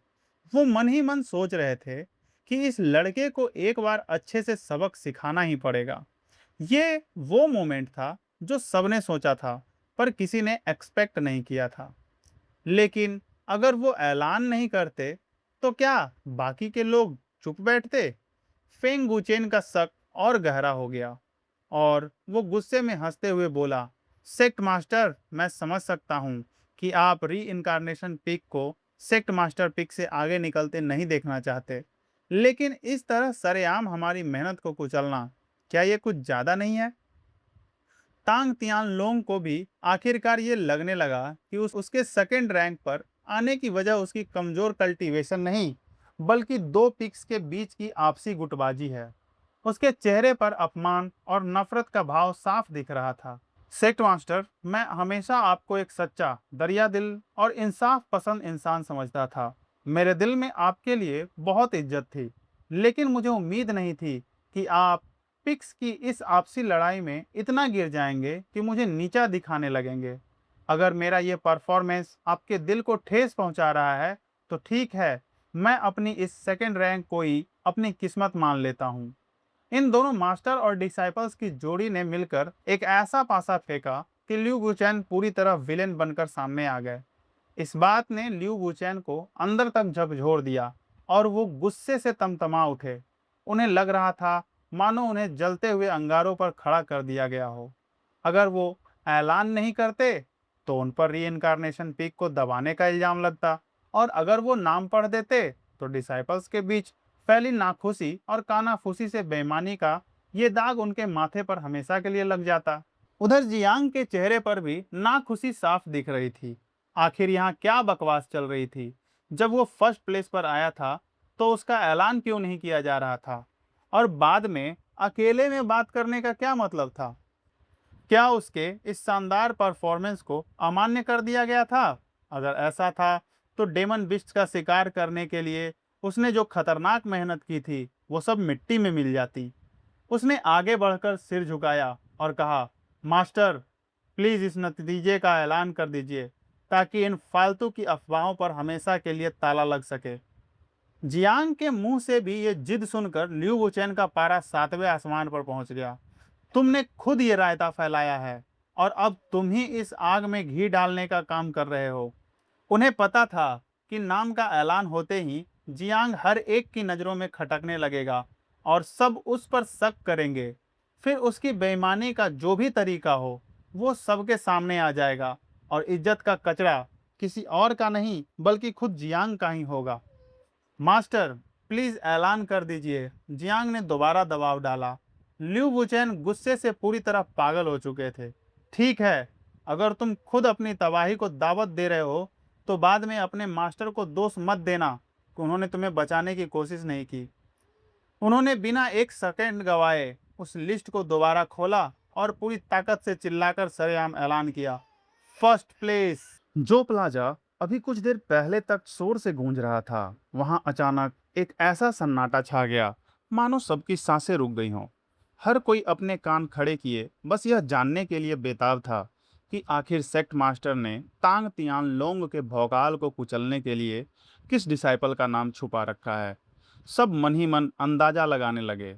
वो मन ही मन सोच रहे थे कि इस लड़के को एक बार अच्छे से सबक सिखाना ही पड़ेगा। ये वो मोमेंट था जो सबने सोचा था, पर किसी ने एक्सपेक्ट नहीं किया था। लेकिन अगर वो ऐलान नहीं करते, तो क्या बाकी के लोग चुप बैठते? फेंग गुचेन का शक और गहरा हो गया और वो गुस्से में हंसते हुए बोला, सेक्ट मास्टर, मैं समझ सकता हूँ कि आप री इनकारनेशन पिक को सेक्ट मास्टर पिक से आगे निकलते नहीं देखना चाहते, लेकिन इस तरह सरेआम हमारी मेहनत को कुचलना, क्या ये कुछ ज्यादा नहीं है? तांग तियान लोंग को भी आखिरकार ये लगने लगा कि उसके सेकंड रैंक पर आने की वजह उसकी कमजोर कल्टीवेशन नहीं, बल्कि दो पिक्स के बीच की आपसी गुटबाजी है। उसके चेहरे पर अपमान और नफरत का भाव साफ दिख रहा था। सेक्ट मास्टर, मैं हमेशा आपको एक सच्चा, दरिया दिल और इंसाफ पसंद इंसान समझता था। मेरे दिल में आपके लिए बहुत इज्जत थी, लेकिन मुझे उम्मीद नहीं थी कि आप पिक्स की इस आपसी लड़ाई में इतना गिर जाएंगे कि मुझे नीचा दिखाने लगेंगे। अगर मेरा ये परफॉर्मेंस आपके दिल को ठेस पहुंचा रहा है, तो ठीक है, मैं अपनी इस सेकंड रैंक को ही अपनी किस्मत मान लेता हूँ। इन दोनों मास्टर और डिसाइपल्स की जोड़ी ने मिलकर एक ऐसा पासा फेंका कि ल्यू गुचैन पूरी तरह विलेन बनकर सामने आ गए। इस बात ने ल्यू गुचैन को अंदर तक झकझोर दिया और वो गुस्से से तमतमा उठे। उन्हें लग रहा था मानो उन्हें जलते हुए अंगारों पर खड़ा कर दिया गया हो। अगर वो ऐलान नहीं करते, तो उन पर री इनकारनेशन पीक को दबाने का इल्जाम लगता, और अगर वो नाम पढ़ देते, तो डिसाइपल्स के बीच फैली नाखुशी और कानाफूसी से बेईमानी का ये दाग उनके माथे पर हमेशा के लिए लग जाता। उधर जियांग के चेहरे पर भी नाखुशी साफ दिख रही थी। आखिर यहाँ क्या बकवास चल रही थी? जब वो फर्स्ट प्लेस पर आया था तो उसका ऐलान क्यों नहीं किया जा रहा था? और बाद में अकेले में बात करने का क्या मतलब था? क्या उसके इस शानदार परफॉर्मेंस को अमान्य कर दिया गया था? अगर ऐसा था तो डेमन बिस्ट का शिकार करने के लिए उसने जो खतरनाक मेहनत की थी वो सब मिट्टी में मिल जाती। उसने आगे बढ़कर सिर झुकाया और कहा, मास्टर, प्लीज इस नतीजे का ऐलान कर दीजिए ताकि इन फालतू की अफवाहों पर हमेशा के लिए ताला लग सके। जियांग के मुंह से भी ये जिद सुनकर लिu वुचेन का पारा 7वें आसमान पर पहुंच गया। तुमने खुद ये रायता फैलाया है और अब तुम ही इस आग में घी डालने का काम कर रहे हो। उन्हें पता था कि नाम का ऐलान होते ही जियांग हर एक की नज़रों में खटकने लगेगा और सब उस पर शक करेंगे। फिर उसकी बेईमानी का जो भी तरीका हो वो सबके सामने आ जाएगा और इज्जत का कचरा किसी और का नहीं बल्कि खुद जियांग का ही होगा। मास्टर, प्लीज ऐलान कर दीजिए। जियांग ने दोबारा दबाव डाला। लिu वुचेन गुस्से से पूरी तरह पागल हो चुके थे। ठीक है, अगर तुम खुद अपनी तबाही को दावत दे रहे हो तो बाद में अपने मास्टर को दोष मत देना कि उन्होंने तुम्हें बचाने की कोशिश नहीं की। उन्होंने बिना एक सेकंड गवाए उस लिस्ट को दोबारा खोला और पूरी ताकत से चिल्लाकर सरेआम ऐलान किया, फर्स्ट प्लेस। जो प्लाजा अभी कुछ देर पहले तक शोर से गूंज रहा था, वहां अचानक एक ऐसा सन्नाटा छा गया मानो सबकी सांसें रुक गई हों। हर कोई अपने कान खड़े किए बस यह जानने के लिए बेताब था कि आखिर सेक्ट मास्टर ने तांग तियान लोंग के भौकाल को कुचलने के लिए किस डिसाइपल का नाम छुपा रखा है। सब मन ही मन अंदाजा लगाने लगे।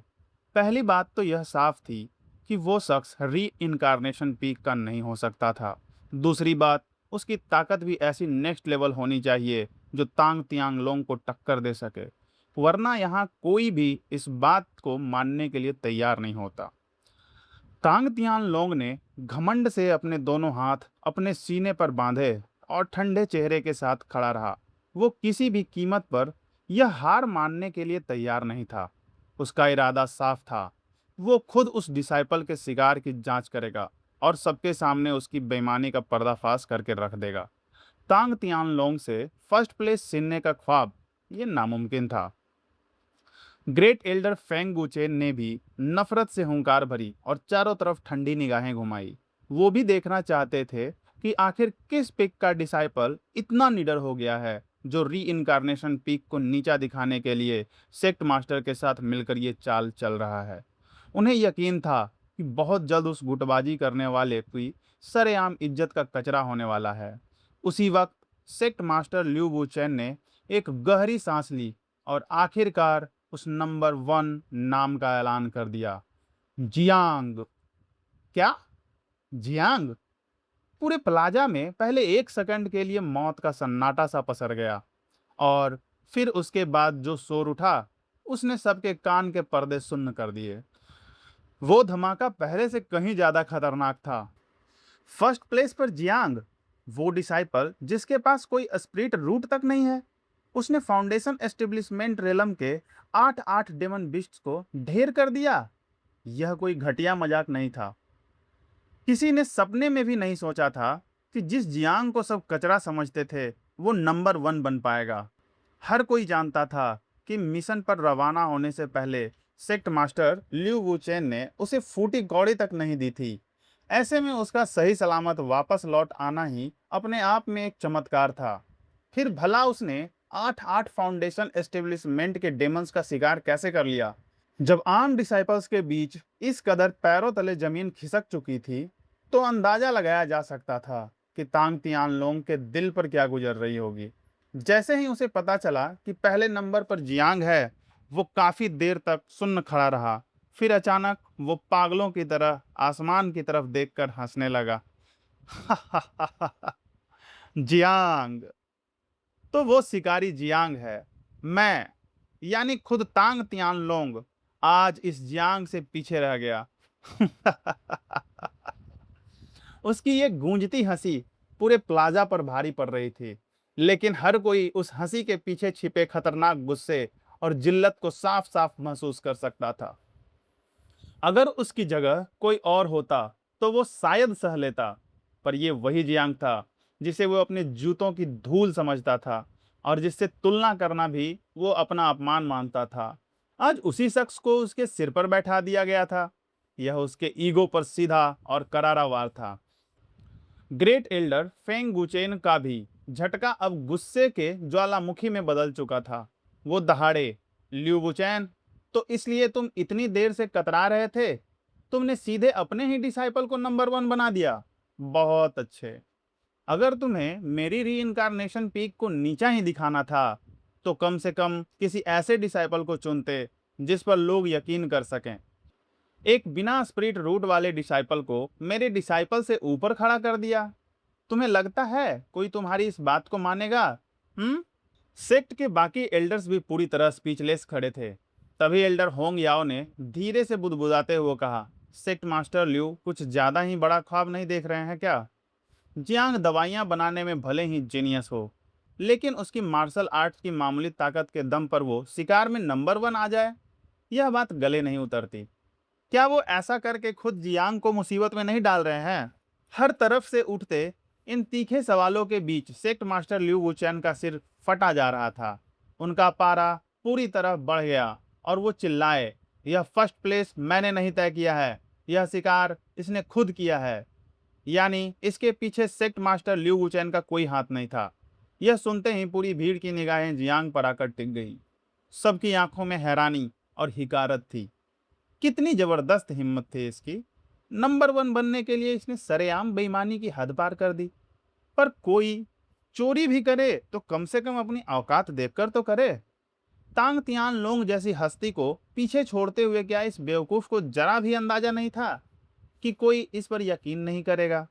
पहली बात तो यह साफ थी कि वो शख्स री इनकारनेशन पीक का नहीं हो सकता था। दूसरी बात, उसकी ताकत भी ऐसी नेक्स्ट लेवल होनी चाहिए जो तांग तियांग लोंग को टक्कर दे सके, वरना यहाँ कोई भी इस बात को मानने के लिए तैयार नहीं होता। तांग तियान लोंग ने घमंड से अपने दोनों हाथ अपने सीने पर बांधे और ठंडे चेहरे के साथ खड़ा रहा। वो किसी भी कीमत पर यह हार मानने के लिए तैयार नहीं था। उसका इरादा साफ था, वो खुद उस डिसाइपल के शिकार की जांच करेगा और सबके सामने उसकी बेईमानी का पर्दाफाश करके रख देगा। तांग तियान लोंग से फर्स्ट प्लेस छीनने का ख्वाब ये नामुमकिन था। ग्रेट एल्डर फेंग गुचेन ने भी नफरत से हुंकार भरी और चारों तरफ ठंडी निगाहें घुमाई। वो भी देखना चाहते थे कि आखिर किस पिक का डिसाइपल इतना निडर हो गया है जो री इनकारनेशन पीक को नीचा दिखाने के लिए सेक्ट मास्टर के साथ मिलकर ये चाल चल रहा है। उन्हें यकीन था कि बहुत जल्द उस गुटबाजी करने वाले की सरेआम इज्जत का कचरा होने वाला है। उसी वक्त सेक्ट मास्टर लिu वुचेन ने एक गहरी सांस ली और आखिरकार उस नंबर 1 नाम का ऐलान कर दिया, जियांग। क्या? जियांग? पूरे प्लाजा में पहले एक सेकंड के लिए मौत का सन्नाटा सा पसर गया और फिर उसके बाद जो शोर उठा उसने सबके कान के पर्दे सुन्न कर दिए। वो धमाका पहले से कहीं ज्यादा खतरनाक था। फर्स्ट प्लेस पर जियांग, वो डिसाइपल जिसके पास कोई स्पिरिट रूट तक नहीं है। उसने फाउंडेशन एस्टेब्लिशमेंट रेलम के 8 डेमन बिस्ट्स को ढेर कर दिया। यह कोई घटिया मजाक नहीं था। किसी ने सपने में भी नहीं सोचा था कि जिस जियांग को सब कचरा समझते थे वो नंबर 1 बन पाएगा। हर कोई जानता था कि मिशन पर रवाना होने से पहले सेक्ट मास्टर लिu वुचेन ने उसे फूटी कौड़ी तक नहीं दी थी। ऐसे में उसका सही सलामत वापस लौट आना ही अपने आप में एक चमत्कार था। फिर भला उसने 8 फाउंडेशन एस्टेब्लिशमेंट के डेमंस का शिकार कैसे कर लिया? जब आम डिसाइपल्स के बीच इस कदर पैरों तले जमीन खिसक चुकी थी तो अंदाजा लगाया जा सकता था कि तांग तियान लोंग के दिल पर क्या गुजर रही होगी। जैसे ही उसे पता चला कि पहले नंबर पर जियांग है, वो काफी देर तक सुन्न खड़ा रहा। फिर अचानक वो पागलों की तरह आसमान की तरफ देखकर हंसने लगा। जियांग, तो वो शिकारी जियांग है। मैं, यानी खुद तांग तियान लोंग, आज इस जियांग से पीछे रह गया। उसकी ये गूंजती हंसी पूरे प्लाजा पर भारी पड़ रही थी, लेकिन हर कोई उस हंसी के पीछे छिपे खतरनाक गुस्से और जिल्लत को साफ साफ महसूस कर सकता था। अगर उसकी जगह कोई और होता तो वो शायद सह लेता, पर ये वही जियांग था जिसे वो अपने जूतों की धूल समझता था। और जिससे तुलना करना भी वो अपना अपमान मानता था, आज उसी शख्स को उसके सिर पर बैठा दिया गया था। यह उसके ईगो पर सीधा और करारा वार था। ग्रेट एल्डर फेंग गुचेन का भी झटका अब गुस्से के ज्वालामुखी में बदल चुका था। वो दहाड़े, ल्यू बुचैन, तो इसलिए तुम इतनी देर से कतरा रहे थे? तुमने सीधे अपने ही डिसाइपल को नंबर वन बना दिया। बहुत अच्छे। अगर तुम्हें मेरी री इनकारनेशन पीक को नीचा ही दिखाना था, तो कम से कम किसी ऐसे डिसाइपल को चुनते जिस पर लोग यकीन कर सकें। एक बिना स्पिरिट रूट वाले डिसाइपल को मेरे डिसाइपल से ऊपर खड़ा कर दिया। तुम्हें लगता है कोई तुम्हारी इस बात को मानेगा? हम्म? सेक्ट के बाकी एल्डर्स भी पूरी तरह स्पीचलेस खड़े थे। तभी एल्डर होंग याओ ने धीरे से बुदबुदाते हुए कहा, सेक्ट मास्टर ल्यू कुछ ज्यादा ही बड़ा ख्वाब नहीं देख रहे हैं क्या? जियांग दवाइयां बनाने में भले ही जीनियस हो, लेकिन उसकी मार्शल आर्ट्स की मामूली ताकत के दम पर वो शिकार में नंबर वन आ जाए, यह बात गले नहीं उतरती। क्या वो ऐसा करके खुद जियांग को मुसीबत में नहीं डाल रहे हैं? हर तरफ से उठते इन तीखे सवालों के बीच सेक्ट मास्टर ल्यू वुचैन का सिर फटा जा रहा था। उनका पारा पूरी तरह बढ़ गया और वो चिल्लाए, यह फर्स्ट प्लेस मैंने नहीं तय किया है, यह शिकार इसने खुद किया है। यानी इसके पीछे सेक्ट मास्टर ल्यू वुचैन का कोई हाथ नहीं था। यह सुनते ही पूरी भीड़ की निगाहें जियांग पर आकर टिक गई। सबकी आंखों में हैरानी और हिकारत थी। कितनी जबरदस्त हिम्मत थी इसकी! नंबर वन बनने के लिए इसने सरेआम बेईमानी की हद पार कर दी। पर कोई चोरी भी करे तो कम से कम अपनी औकात देखकर तो करे। तांग तियान लोंग जैसी हस्ती को पीछे छोड़ते हुए क्या इस बेवकूफ को जरा भी अंदाजा नहीं था कि कोई इस पर यकीन नहीं करेगा?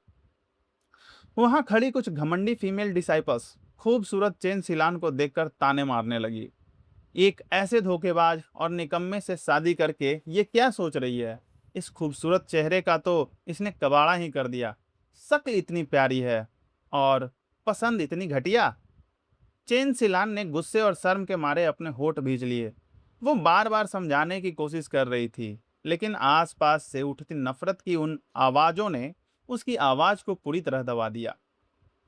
वहां खड़ी कुछ घमंडी फीमेल डिसाइपल्स खूबसूरत चेन सिलान को देखकर ताने मारने लगी। एक ऐसे धोखेबाज और निकम्मे से शादी करके ये क्या सोच रही है? इस खूबसूरत चेहरे का तो इसने कबाड़ा ही कर दिया। शक्ल इतनी प्यारी है और पसंद इतनी घटिया। चेन सिलान ने गुस्से और शर्म के मारे अपने होठ भींच लिए। वो बार बार समझाने की कोशिश कर रही थी, लेकिन आसपास से उठती नफरत की उन आवाजों ने उसकी आवाज को पूरी तरह दबा दिया।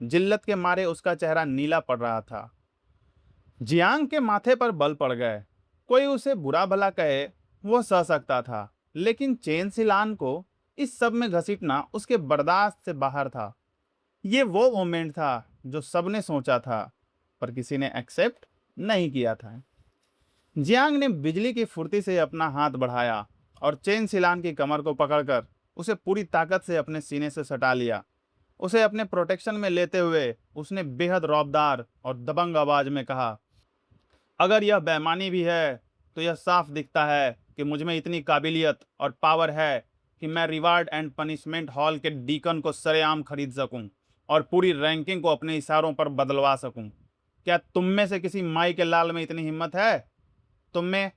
जिल्लत के मारे उसका चेहरा नीला पड़ रहा था। जियांग के माथे पर बल पड़ गए। कोई उसे बुरा भला कहे वो सह सकता था, लेकिन चेन सिलान को इस सब में घसीटना उसके बर्दाश्त से बाहर था। ये वो मोमेंट था जो सबने सोचा था, पर किसी ने एक्सेप्ट नहीं किया था। जियांग ने बिजली की फुर्ती से अपना हाथ बढ़ाया और चेन सिलान की कमर को पकड़कर उसे पूरी ताकत से अपने सीने से सटा लिया। उसे अपने प्रोटेक्शन में लेते हुए उसने बेहद रौबदार और दबंग आवाज में कहा, अगर यह बेईमानी भी है तो यह साफ दिखता है कि मुझ में इतनी काबिलियत और पावर है कि मैं रिवार्ड एंड पनिशमेंट हॉल के डीकन को सरेआम खरीद सकूं और पूरी रैंकिंग को अपने इशारों पर बदलवा सकूं। क्या तुम में से किसी माई के लाल में इतनी हिम्मत है? तुम में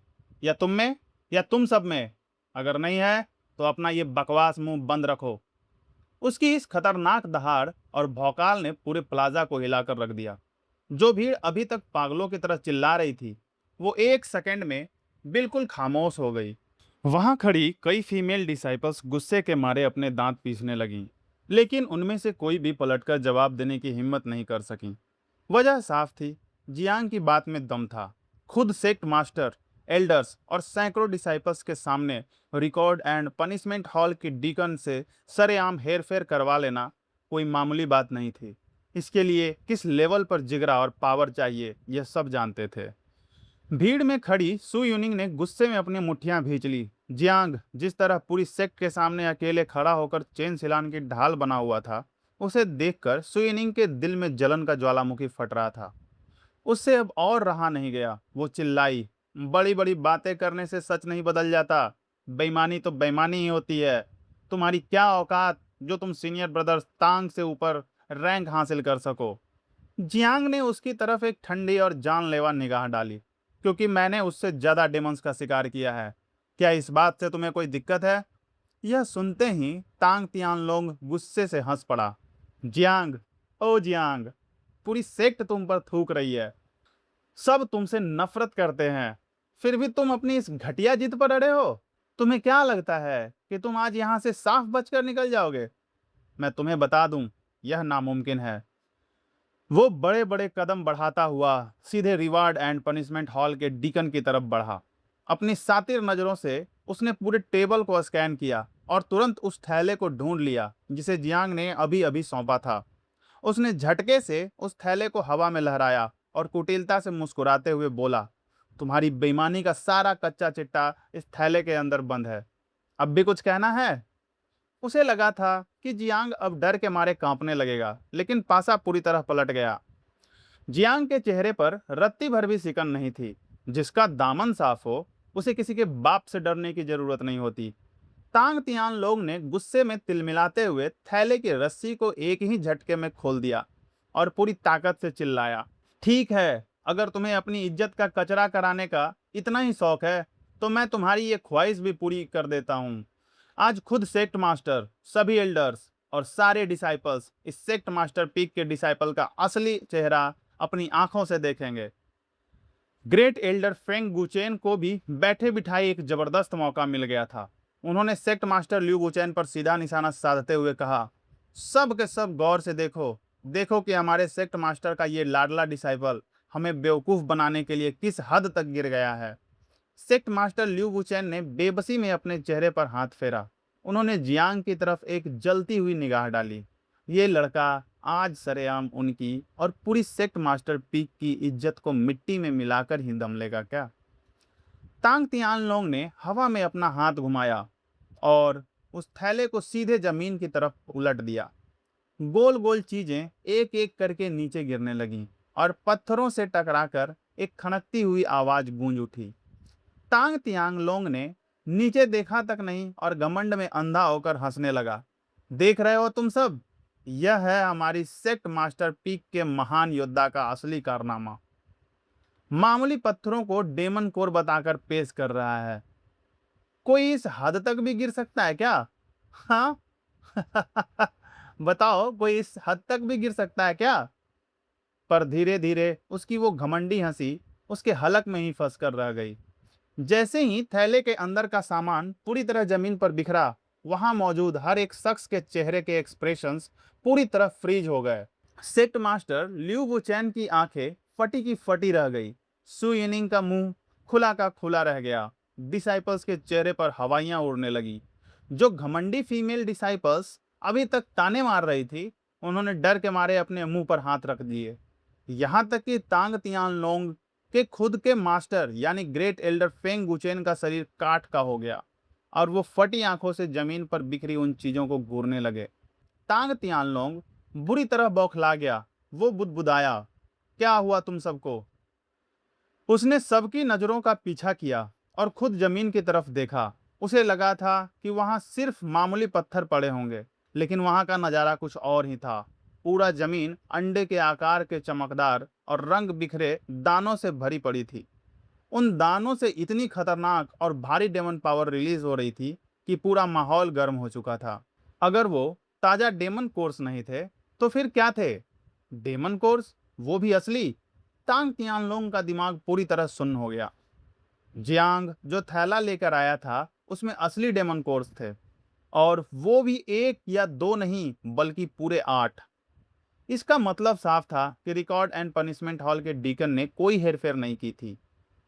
या तुम सब में? अगर नहीं है तो अपना ये बकवास मुंह बंद रखो। उसकी इस खतरनाक दहाड़ और भौकाल ने पूरे प्लाजा को हिलाकर रख दिया। जो भीड़ अभी तक पागलों की तरह चिल्ला रही थी, वो एक सेकंड में बिल्कुल खामोश हो गई। वहां खड़ी कई फीमेल डिसाइपल्स गुस्से के मारे अपने दांत पीसने लगीं, लेकिन उनमें से कोई भी पलटकर जवाब देने की हिम्मत नहीं कर सकी। वजह साफ थी, जियांग की बात में दम था। खुद सेक्ट मास्टर, एल्डर्स और सैकड़ों डिसाइपल्स के सामने रिकॉर्ड एंड पनिशमेंट हॉल की डीकन से सरेआम हेरफेर करवा लेना कोई मामूली बात नहीं थी। इसके लिए किस लेवल पर जिगरा और पावर चाहिए यह सब जानते थे। भीड़ में खड़ी सु यूनिंग ने गुस्से में अपनी मुट्ठियां भींच ली। जियांग जिस तरह पूरी सेक्ट के सामने अकेले खड़ा होकर चेन सिलान की ढाल बना हुआ था, उसे देखकर सु यूनिंग के दिल में जलन का ज्वालामुखी फट रहा था। उससे अब और रहा नहीं गया। वो चिल्लाई, बड़ी बड़ी बातें करने से सच नहीं बदल जाता। बेईमानी तो बेईमानी ही होती है। तुम्हारी क्या औकात जो तुम सीनियर ब्रदर्स तांग से ऊपर रैंक हासिल कर सको? जियांग ने उसकी तरफ एक ठंडी और जानलेवा निगाह डाली। क्योंकि मैंने उससे ज्यादा डेमंस का शिकार किया है। क्या इस बात से तुम्हें कोई दिक्कत है? यह सुनते ही तांग तियानलोंग गुस्से से हंस पड़ा। जियांग, ओ जियांग, पूरी सेक्ट तुम पर थूक रही है। सब तुमसे नफरत करते हैं, फिर भी तुम अपनी इस घटिया जिद पर अड़े हो। तुम्हें क्या लगता है कि तुम आज यहां से साफ बचकर निकल जाओगे? मैं तुम्हें बता दूं, यह नामुमकिन है। वो बड़े बड़े कदम बढ़ाता हुआ सीधे रिवार्ड एंड पनिशमेंट हॉल के डीकन की तरफ बढ़ा। अपनी सातिर नजरों से उसने पूरे टेबल को स्कैन किया और तुरंत उस थैले को ढूंढ लिया जिसे जियांग ने अभी अभी सौंपा था। उसने झटके से उस थैले को हवा में लहराया और कुटिलता से मुस्कुराते हुए बोला, तुम्हारी बेईमानी का सारा कच्चा चिट्टा इस थैले के अंदर बंद है। अब भी कुछ कहना है? उसे लगा था कि जियांग अब डर के मारे कांपने लगेगा, लेकिन पासा पूरी तरह पलट गया। जियांग के चेहरे पर रत्ती भर भी सिकन नहीं थी। जिसका दामन साफ हो, उसे किसी के बाप से डरने की जरूरत नहीं होती। तांग तियान लोग ने गुस्से में तिलमिलाते हुए थैले की रस्सी को एक ही झटके में खोल दिया और पूरी ताकत से चिल्लाया, ठीक है, अगर तुम्हें अपनी इज्जत का कचरा कराने का इतना ही शौक है तो मैं तुम्हारी ये ख्वाहिश भी पूरी कर देता हूँ। आज खुद सेक्ट मास्टर, सभी एल्डर्स और सारे डिसाइपल्स इस सेक्ट मास्टर पीक के डिसाइपल का असली चेहरा अपनी आंखों से देखेंगे। ग्रेट एल्डर फेंग गुचेन को भी बैठे बिठाए एक जबरदस्त मौका मिल गया था। उन्होंने सेक्ट मास्टर ल्यू गुचेन पर सीधा निशाना साधते हुए कहा, सब के सब गौर से देखो, देखो कि हमारे सेक्ट मास्टर का ये लाडला डिसाइपल हमें बेवकूफ बनाने के लिए किस हद तक गिर गया है। सेक्ट मास्टर ल्यू वुचेन ने बेबसी में अपने चेहरे पर हाथ फेरा। उन्होंने जियांग की तरफ एक जलती हुई निगाह डाली। ये लड़का आज सरेआम उनकी और पूरी सेक्ट मास्टर पीक की इज्जत को मिट्टी में मिलाकर ही दम लेगा क्या? तांग तियानलोंग ने हवा में अपना हाथ घुमाया और उस थैले को सीधे जमीन की तरफ उलट दिया। गोल गोल चीजें एक एक करके नीचे गिरने लगीं और पत्थरों से टकराकर एक खनकती हुई आवाज गूंज उठी। तांग तियांग लोंग ने नीचे देखा तक नहीं और घमंड में अंधा होकर हंसने लगा। देख रहे हो तुम सब, यह है हमारी सेक्ट मास्टर पीक के महान योद्धा का असली कारनामा। मामूली पत्थरों को डेमन कोर बताकर पेश कर रहा है। कोई इस हद तक भी गिर सकता है क्या? हाँ। बताओ, कोई इस हद तक भी गिर सकता है क्या? पर धीरे धीरे उसकी वो घमंडी हंसी उसके हलक में ही फंस कर रह गई। जैसे ही थैले के अंदर का सामान पूरी तरह जमीन पर बिखरा, वहां मौजूद हर एक शख्स के चेहरे के एक्सप्रेशंस पूरी तरह फ्रीज हो गए। सेक्ट मास्टर ल्यू वुचैन की आंखें फटी की फटी रह गई। सु यिनिंग का मुंह खुला का खुला रह गया। डिसाइपल्स के चेहरे पर हवाइयां उड़ने लगी। जो घमंडी फीमेल डिसाइपल्स अभी तक ताने मार रही थी, उन्होंने डर के मारे अपने मुंह पर हाथ रख दिए। यहां तक कि तांग तियान लोंग के खुद के मास्टर यानी ग्रेट एल्डर फेंग गुचेन का शरीर काठ का हो गया और वो फटी आंखों से जमीन पर बिखरी उन चीजों को घूरने लगे। तांग तियानलोंग बुरी तरह बौखला गया। वो बुदबुदाया, क्या हुआ तुम सबको? उसने सबकी नजरों का पीछा किया और खुद जमीन की तरफ देखा। उसे लगा था कि वहां सिर्फ मामूली पत्थर पड़े होंगे, लेकिन वहां का नजारा कुछ और ही था। पूरा जमीन अंडे के आकार के चमकदार और रंग बिखरे दानों से भरी पड़ी थी। उन दानों से इतनी खतरनाक और भारी डेमन पावर रिलीज हो रही थी कि पूरा माहौल गर्म हो चुका था। अगर वो ताजा डेमन कोर्स नहीं थे तो फिर क्या थे? डेमन कोर्स, वो भी असली? तांग तियानलोंग का दिमाग पूरी तरह सुन्न हो गया। जियांग जो थैला लेकर आया था उसमें असली डेमन कोर्स थे, और वो भी एक या दो नहीं बल्कि पूरे 8। इसका मतलब साफ था कि रिकॉर्ड एंड पनिशमेंट हॉल के डीकन ने कोई हेरफेर नहीं की थी।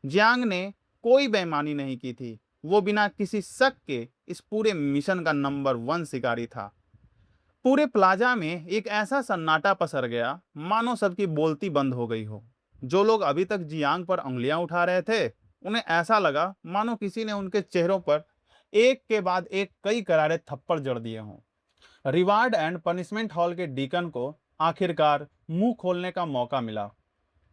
जियांग ने कोई बेईमानी नहीं की थी। वो बिना किसी शक के इस पूरे मिशन का नंबर 1 शिकारी था। पूरे प्लाजा में एक ऐसा सन्नाटा पसर गया मानो सबकी बोलती बंद हो गई हो। जो लोग अभी तक जियांग पर उंगलियां उठा रहे थे, उन्हें ऐसा लगा मानो किसी ने उनके चेहरों पर एक के बाद एक कई करारे थप्पड़ जड़ दिए हों। रिवार्ड एंड पनिशमेंट हॉल के डीकन को आखिरकार मुंह खोलने का मौका मिला।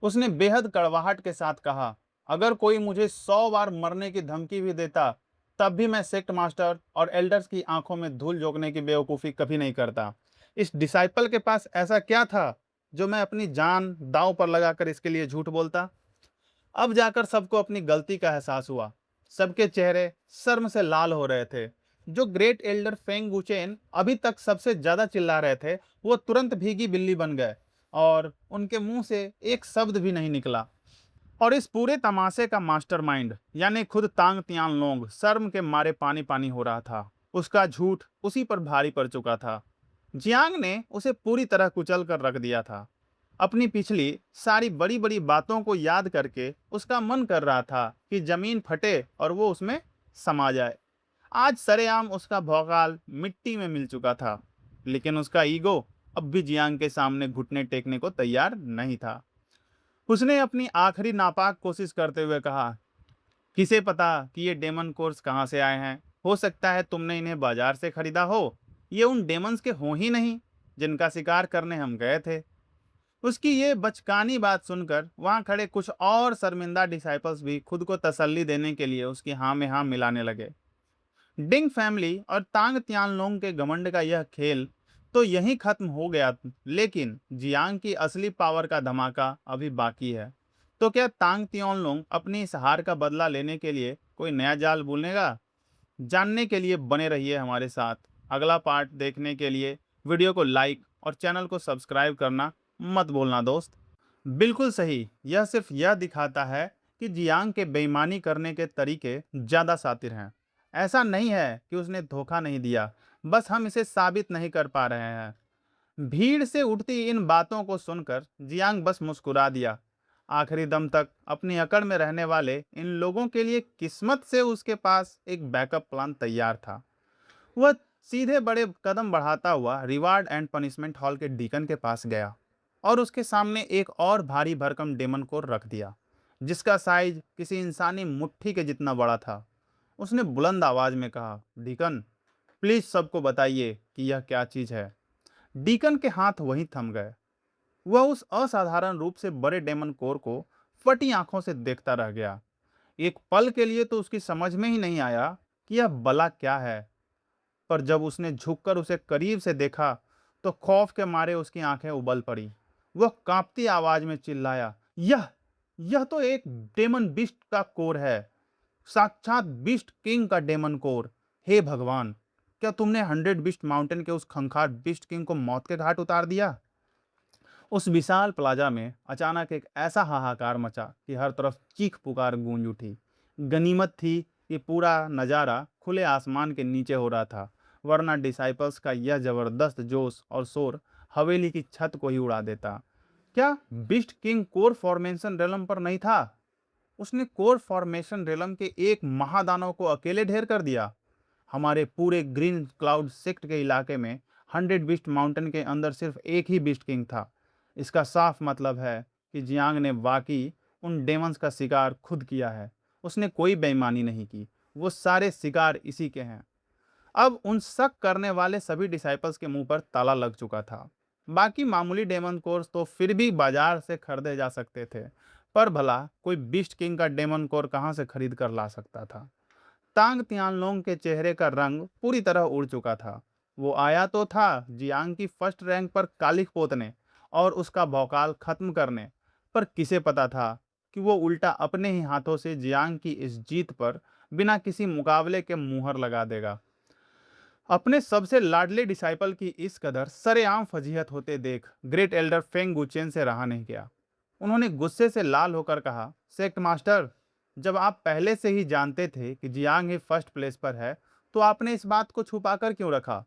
उसने बेहद कड़वाहट के साथ कहा, अगर कोई मुझे 100 बार मरने की धमकी भी देता, तब भी मैं सेक्ट मास्टर और एल्डर्स की आंखों में धूल झोंकने की बेवकूफ़ी कभी नहीं करता। इस डिसाइपल के पास ऐसा क्या था जो मैं अपनी जान दांव पर लगाकर इसके लिए झूठ बोलता? अब जाकर सबको अपनी गलती का एहसास हुआ। सबके चेहरे शर्म से लाल हो रहे थे। जो ग्रेट एल्डर फेंग गुचेन अभी तक सबसे ज्यादा चिल्ला रहे थे, वो तुरंत भीगी बिल्ली बन गए और उनके मुंह से एक शब्द भी नहीं निकला। और इस पूरे तमाशे का मास्टरमाइंड यानी खुद तांग तियानलोंग शर्म के मारे पानी पानी हो रहा था। उसका झूठ उसी पर भारी पड़ चुका था। जियांग ने उसे पूरी तरह कुचल कर रख दिया था। अपनी पिछली सारी बड़ी बड़ी बातों को याद करके उसका मन कर रहा था कि जमीन फटे और वो उसमें समा जाए। आज सरेआम उसका भौकाल मिट्टी में मिल चुका था, लेकिन उसका ईगो अब भी जियांग के सामने घुटने टेकने को तैयार नहीं था। उसने अपनी आखिरी नापाक कोशिश करते हुए कहा, किसे पता कि ये डेमन कोर्स कहाँ से आए हैं। हो सकता है तुमने इन्हें बाजार से खरीदा हो। ये उन डेमंस के हो ही नहीं जिनका शिकार करने हम गए थे। उसकी ये बचकानी बात सुनकर वहां खड़े कुछ और शर्मिंदा डिसाइपल्स भी खुद को तसल्ली देने के लिए उसकी हाँ में हाँ मिलाने लगे। डिंग फैमिली और तांग तियानलोंग के घमंड का यह खेल तो यहीं खत्म हो गया, लेकिन जियांग की असली पावर का धमाका अभी बाकी है। तो क्या तांग तियानलोंग अपनी इस हार का बदला लेने के लिए कोई नया जाल बुनेगा? जानने के लिए बने रहिए हमारे साथ। अगला पार्ट देखने के लिए वीडियो को लाइक और चैनल को सब्सक्राइब करना मत भूलना दोस्त। बिल्कुल सही, यह सिर्फ यह दिखाता है कि जियांग के बेईमानी करने के तरीके ज़्यादा शातिर हैं। ऐसा नहीं है कि उसने धोखा नहीं दिया, बस हम इसे साबित नहीं कर पा रहे हैं। भीड़ से उठती इन बातों को सुनकर जियांग बस मुस्कुरा दिया। आखिरी दम तक अपनी अकड़ में रहने वाले इन लोगों के लिए किस्मत से उसके पास एक बैकअप प्लान तैयार था। वह सीधे बड़े कदम बढ़ाता हुआ रिवार्ड एंड पनिशमेंट हॉल के डीकन के पास गया और उसके सामने एक और भारी भरकम डेमन को रख दिया, जिसका साइज किसी इंसानी मुट्ठी के जितना बड़ा था। उसने बुलंद आवाज में कहा, डीकन, प्लीज सबको बताइए कि यह क्या चीज है। डीकन के हाथ वहीं थम गए। वह उस असाधारण रूप से बड़े डेमन कोर को फटी आंखों से देखता रह गया। एक पल के लिए तो उसकी समझ में ही नहीं आया कि यह बला क्या है, पर जब उसने झुककर उसे करीब से देखा तो खौफ के मारे उसकी आंखें उबल पड़ी। वह कांपती आवाज में चिल्लाया, यह तो एक डेमन बिस्ट का कोर है, साक्षात बिस्ट किंग का डेमन कोर। हे भगवान, क्या तुमने 100 बिस्ट माउंटेन के उस खंखार बिस्ट किंग को मौत के घाट उतार दिया? उस विशाल प्लाजा में अचानक एक ऐसा हाहाकार मचा कि हर तरफ चीख पुकार गूंज उठी। गनीमत थी कि पूरा नज़ारा खुले आसमान के नीचे हो रहा था, वरना डिसाइपल्स का यह जबरदस्त जोश और शोर हवेली की छत को ही उड़ा देता। क्या बिस्ट किंग कोर फॉर्मेशन रेलम पर नहीं था? उसने कोर फॉर्मेशन रेलम के एक महादानव को अकेले ढेर कर दिया। हमारे पूरे ग्रीन क्लाउड सेक्ट के इलाके में 100 बिस्ट माउंटेन के अंदर सिर्फ एक ही बिस्ट किंग था। इसका साफ मतलब है कि जियांग ने वाकई उन डेमंस का शिकार खुद किया है। उसने कोई बेईमानी नहीं की, वो सारे शिकार इसी के हैं। अब उन शक करने वाले सभी डिसाइपल्स के मुंह पर ताला लग चुका था। बाकी मामूली डेमन कोर्स तो फिर भी बाजार से खरीदे जा सकते थे, पर भला कोई बिस्ट किंग का डेमन कोर कहां से खरीद कर ला सकता था? तांग तियानलोंग के चेहरे का रंग पूरी तरह उड़ चुका था। वो आया तो था जियांग की फर्स्ट रैंक पर कालिख पोतने और उसका भौकाल खत्म करने, पर किसे पता था कि वो उल्टा अपने ही हाथों से जियांग की इस जीत पर बिना किसी मुकाबले के मुहर लगा देगा। अपने सबसे लाडले डिसाइपल की इस कदर सरेआम फजीहत होते देख ग्रेट एल्डर फेंग गुचेन से रहा नहीं गया। उन्होंने गुस्से से लाल होकर कहा, सेक्ट मास्टर, जब आप पहले से ही जानते थे कि जियांग ही फर्स्ट प्लेस पर है, तो आपने इस बात को छुपाकर क्यों रखा?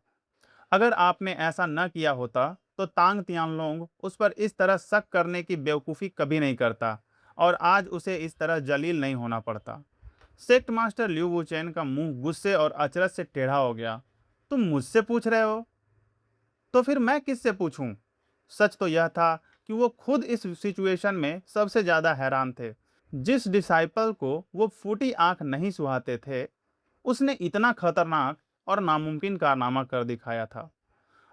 अगर आपने ऐसा न किया होता तो तांग तियानलोंग उस पर इस तरह शक करने की बेवकूफ़ी कभी नहीं करता और आज उसे इस तरह जलील नहीं होना पड़ता। सेक्ट मास्टर लिu वुचेन का मुंह गुस्से और अचरज से टेढ़ा हो गया। तुम मुझसे पूछ रहे हो? तो फिर मैं किससे पूछूं? सच तो यह था कि वो खुद इस सिचुएशन में सबसे ज्यादा हैरान थे। जिस डिसाइपल को वो फूटी आंख नहीं सुहाते थे, उसने इतना खतरनाक और नामुमकिन कारनामा कर दिखाया था।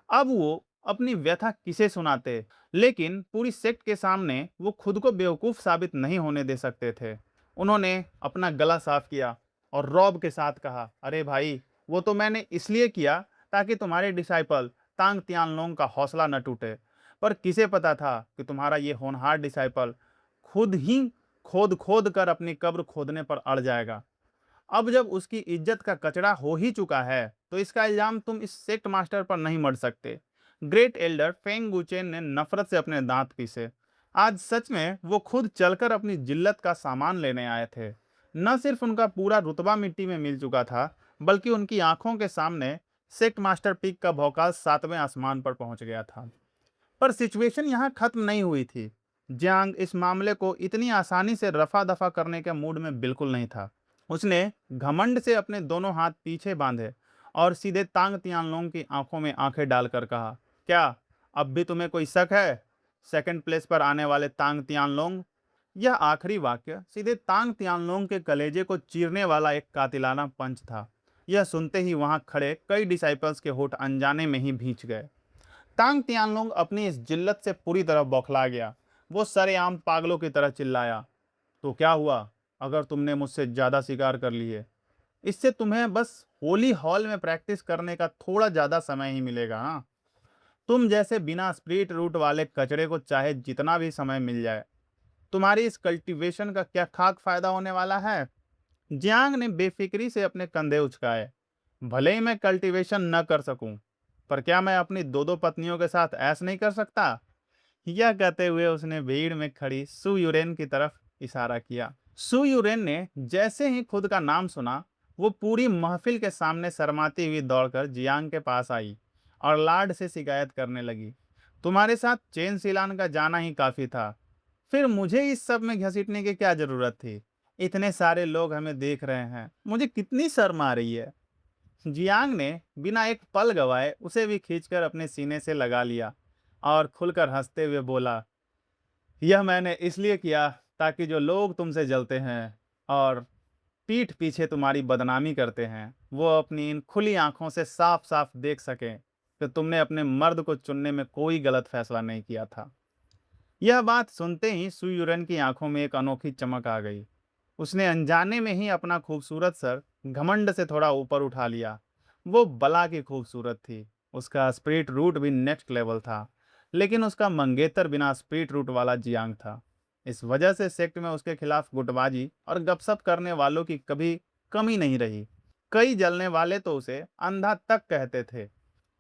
अब वो अपनी व्यथा किसे सुनाते? लेकिन पूरी सेक्ट के सामने वो खुद को बेवकूफ साबित नहीं होने दे सकते थे। उन्होंने अपना गला साफ किया और रौब के साथ कहा, अरे भाई, वो तो मैंने इसलिए किया ताकि तुम्हारे डिसाइपल तांग तियानलोंग का हौसला न टूटे। पर किसे पता था कि तुम्हारा ये होनहार डिसाइपल खुद ही खोद खोद कर अपनी कब्र खोदने पर अड़ जाएगा। अब जब उसकी इज्जत का कचरा हो ही चुका है, तो इसका इल्जाम तुम इस सेक्ट मास्टर पर नहीं मढ़ सकते। ग्रेट एल्डर फेंग गुचेन ने नफरत से अपने दांत पीसे। आज सच में वो खुद चलकर अपनी जिल्लत का सामान लेने आए थे। न सिर्फ उनका पूरा रुतबा मिट्टी में मिल चुका था, बल्कि उनकी आंखों के सामने सेक्ट मास्टर पीक का भौकाल 7वें आसमान पर पहुंच गया था। पर सिचुएशन यहाँ खत्म नहीं हुई थी। जियांग इस मामले को इतनी आसानी से रफा दफा करने के मूड में बिल्कुल नहीं था। उसने घमंड से अपने दोनों हाथ पीछे बांधे और सीधे तांग तियानलोंग की आंखों में आंखें डालकर कहा, क्या अब भी तुम्हें कोई शक है? सेकंड प्लेस पर आने वाले तांग तियानलोंग। यह आखिरी वाक्य सीधे तांग तियानलोंग के कलेजे को चीरने वाला एक कातिलाना पंच था। यह सुनते ही वहां खड़े कई डिसाइपल्स के होठ अनजाने में ही भींच गए। तांग तियानलोंग अपनी इस जिल्लत से पूरी तरह बौखला गया। वो सरेआम पागलों की तरह चिल्लाया, तो क्या हुआ अगर तुमने मुझसे ज्यादा शिकार कर लिए? इससे तुम्हें बस होली हॉल में प्रैक्टिस करने का थोड़ा ज्यादा समय ही मिलेगा। हाँ, तुम जैसे बिना स्प्रिट रूट वाले कचड़े को चाहे जितना भी समय मिल जाए, तुम्हारी इस कल्टीवेशन का क्या खाक फायदा होने वाला है? जियांग ने बेफिक्री से अपने कंधे उचकाए। भले ही मैं कल्टीवेशन न कर सकूं, पर क्या मैं अपनी दो दो पत्नियों के साथ ऐश नहीं कर सकता? यह कहते हुए उसने भीड़ में खड़ी सु यूरेन की तरफ इशारा किया। सु यूरेन ने जैसे ही खुद का नाम सुना, वो पूरी महफिल के सामने शर्माती हुई दौड़कर जियांग के पास आई और लाड से शिकायत करने लगी, तुम्हारे साथ चेन सिलान का जाना ही काफी था, फिर मुझे इस सब में घसीटने की क्या जरूरत थी? इतने सारे लोग हमें देख रहे हैं, मुझे कितनी शर्म आ रही है। जियांग ने बिना एक पल गवाए उसे भी खींचकर अपने सीने से लगा लिया और खुलकर हंसते हुए बोला, यह मैंने इसलिए किया ताकि जो लोग तुमसे जलते हैं और पीठ पीछे तुम्हारी बदनामी करते हैं, वो अपनी इन खुली आंखों से साफ साफ देख सकें कि तुमने अपने मर्द को चुनने में कोई गलत फैसला नहीं किया था। यह बात सुनते ही सुयुरन की आंखों में एक अनोखी चमक आ गई। उसने अनजाने में ही अपना खूबसूरत सर घमंड से थोड़ा ऊपर उठा लिया। वो बला की खूबसूरत थी, उसका स्प्रिट रूट भी नेक्स्ट लेवल था, लेकिन उसका मंगेतर बिना स्प्रिट रूट वाला जियांग था। इस वजह से सेक्ट में उसके खिलाफ गुटबाजी और गपशप करने वालों की कभी कमी नहीं रही। कई जलने वाले तो उसे अंधा तक कहते थे।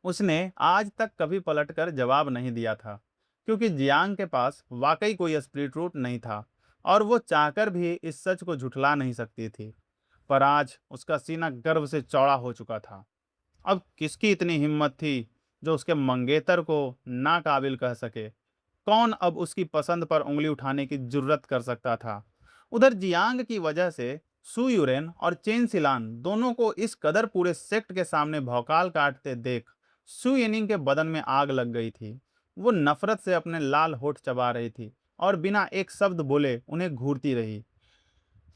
उसने आज तक कभी पलटकर जवाब नहीं दिया था, क्योंकि जियांग के पास वाकई कोई स्प्लिट रूट नहीं था और वो चाहकर भी इस सच को झुठला नहीं सकती थी। पर आज उसका सीना गर्व से चौड़ा हो चुका था। अब किसकी इतनी हिम्मत थी जो उसके मंगेतर को नाकाबिल कह सके? कौन अब उसकी पसंद पर उंगली उठाने की जुर्रत कर सकता था? उधर जियांग की वजह से सु यूरेन और चेन सिलान दोनों को इस कदर पूरे सेक्ट के सामने भौकाल काटते देख सु येनिंग के बदन में आग लग गई थी। वो नफरत से अपने लाल होठ चबा रही थी और बिना एक शब्द बोले उन्हें घूरती रही।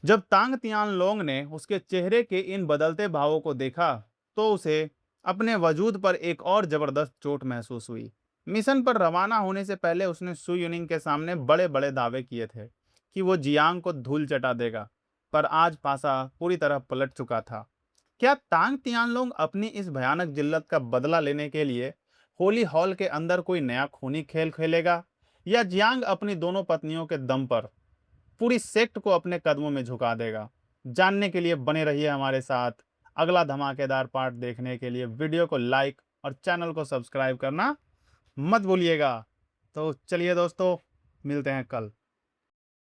जब तांग तियानलोंग ने उसके चेहरे के इन बदलते भावों को देखा, तो उसे अपने वजूद पर एक और जबरदस्त चोट महसूस हुई। मिशन पर रवाना होने से पहले उसने सु यूनिंग के सामने बड़े बड़े दावे किए थे कि वो जियांग को धूल चटा देगा, पर आज पासा पूरी तरह पलट चुका था। क्या तांग तियानलोंग अपनी इस भयानक जिल्लत का बदला लेने के लिए होली हॉल के अंदर कोई नया खूनी खेल खेलेगा, या जियांग अपनी दोनों पत्नियों के दम पर पूरी सेक्ट को अपने कदमों में झुका देगा? जानने के लिए बने रहिए हमारे साथ। अगला धमाकेदार पार्ट देखने के लिए वीडियो को लाइक और चैनल को सब्सक्राइब करना मत भूलिएगा। तो चलिए दोस्तों, मिलते हैं कल।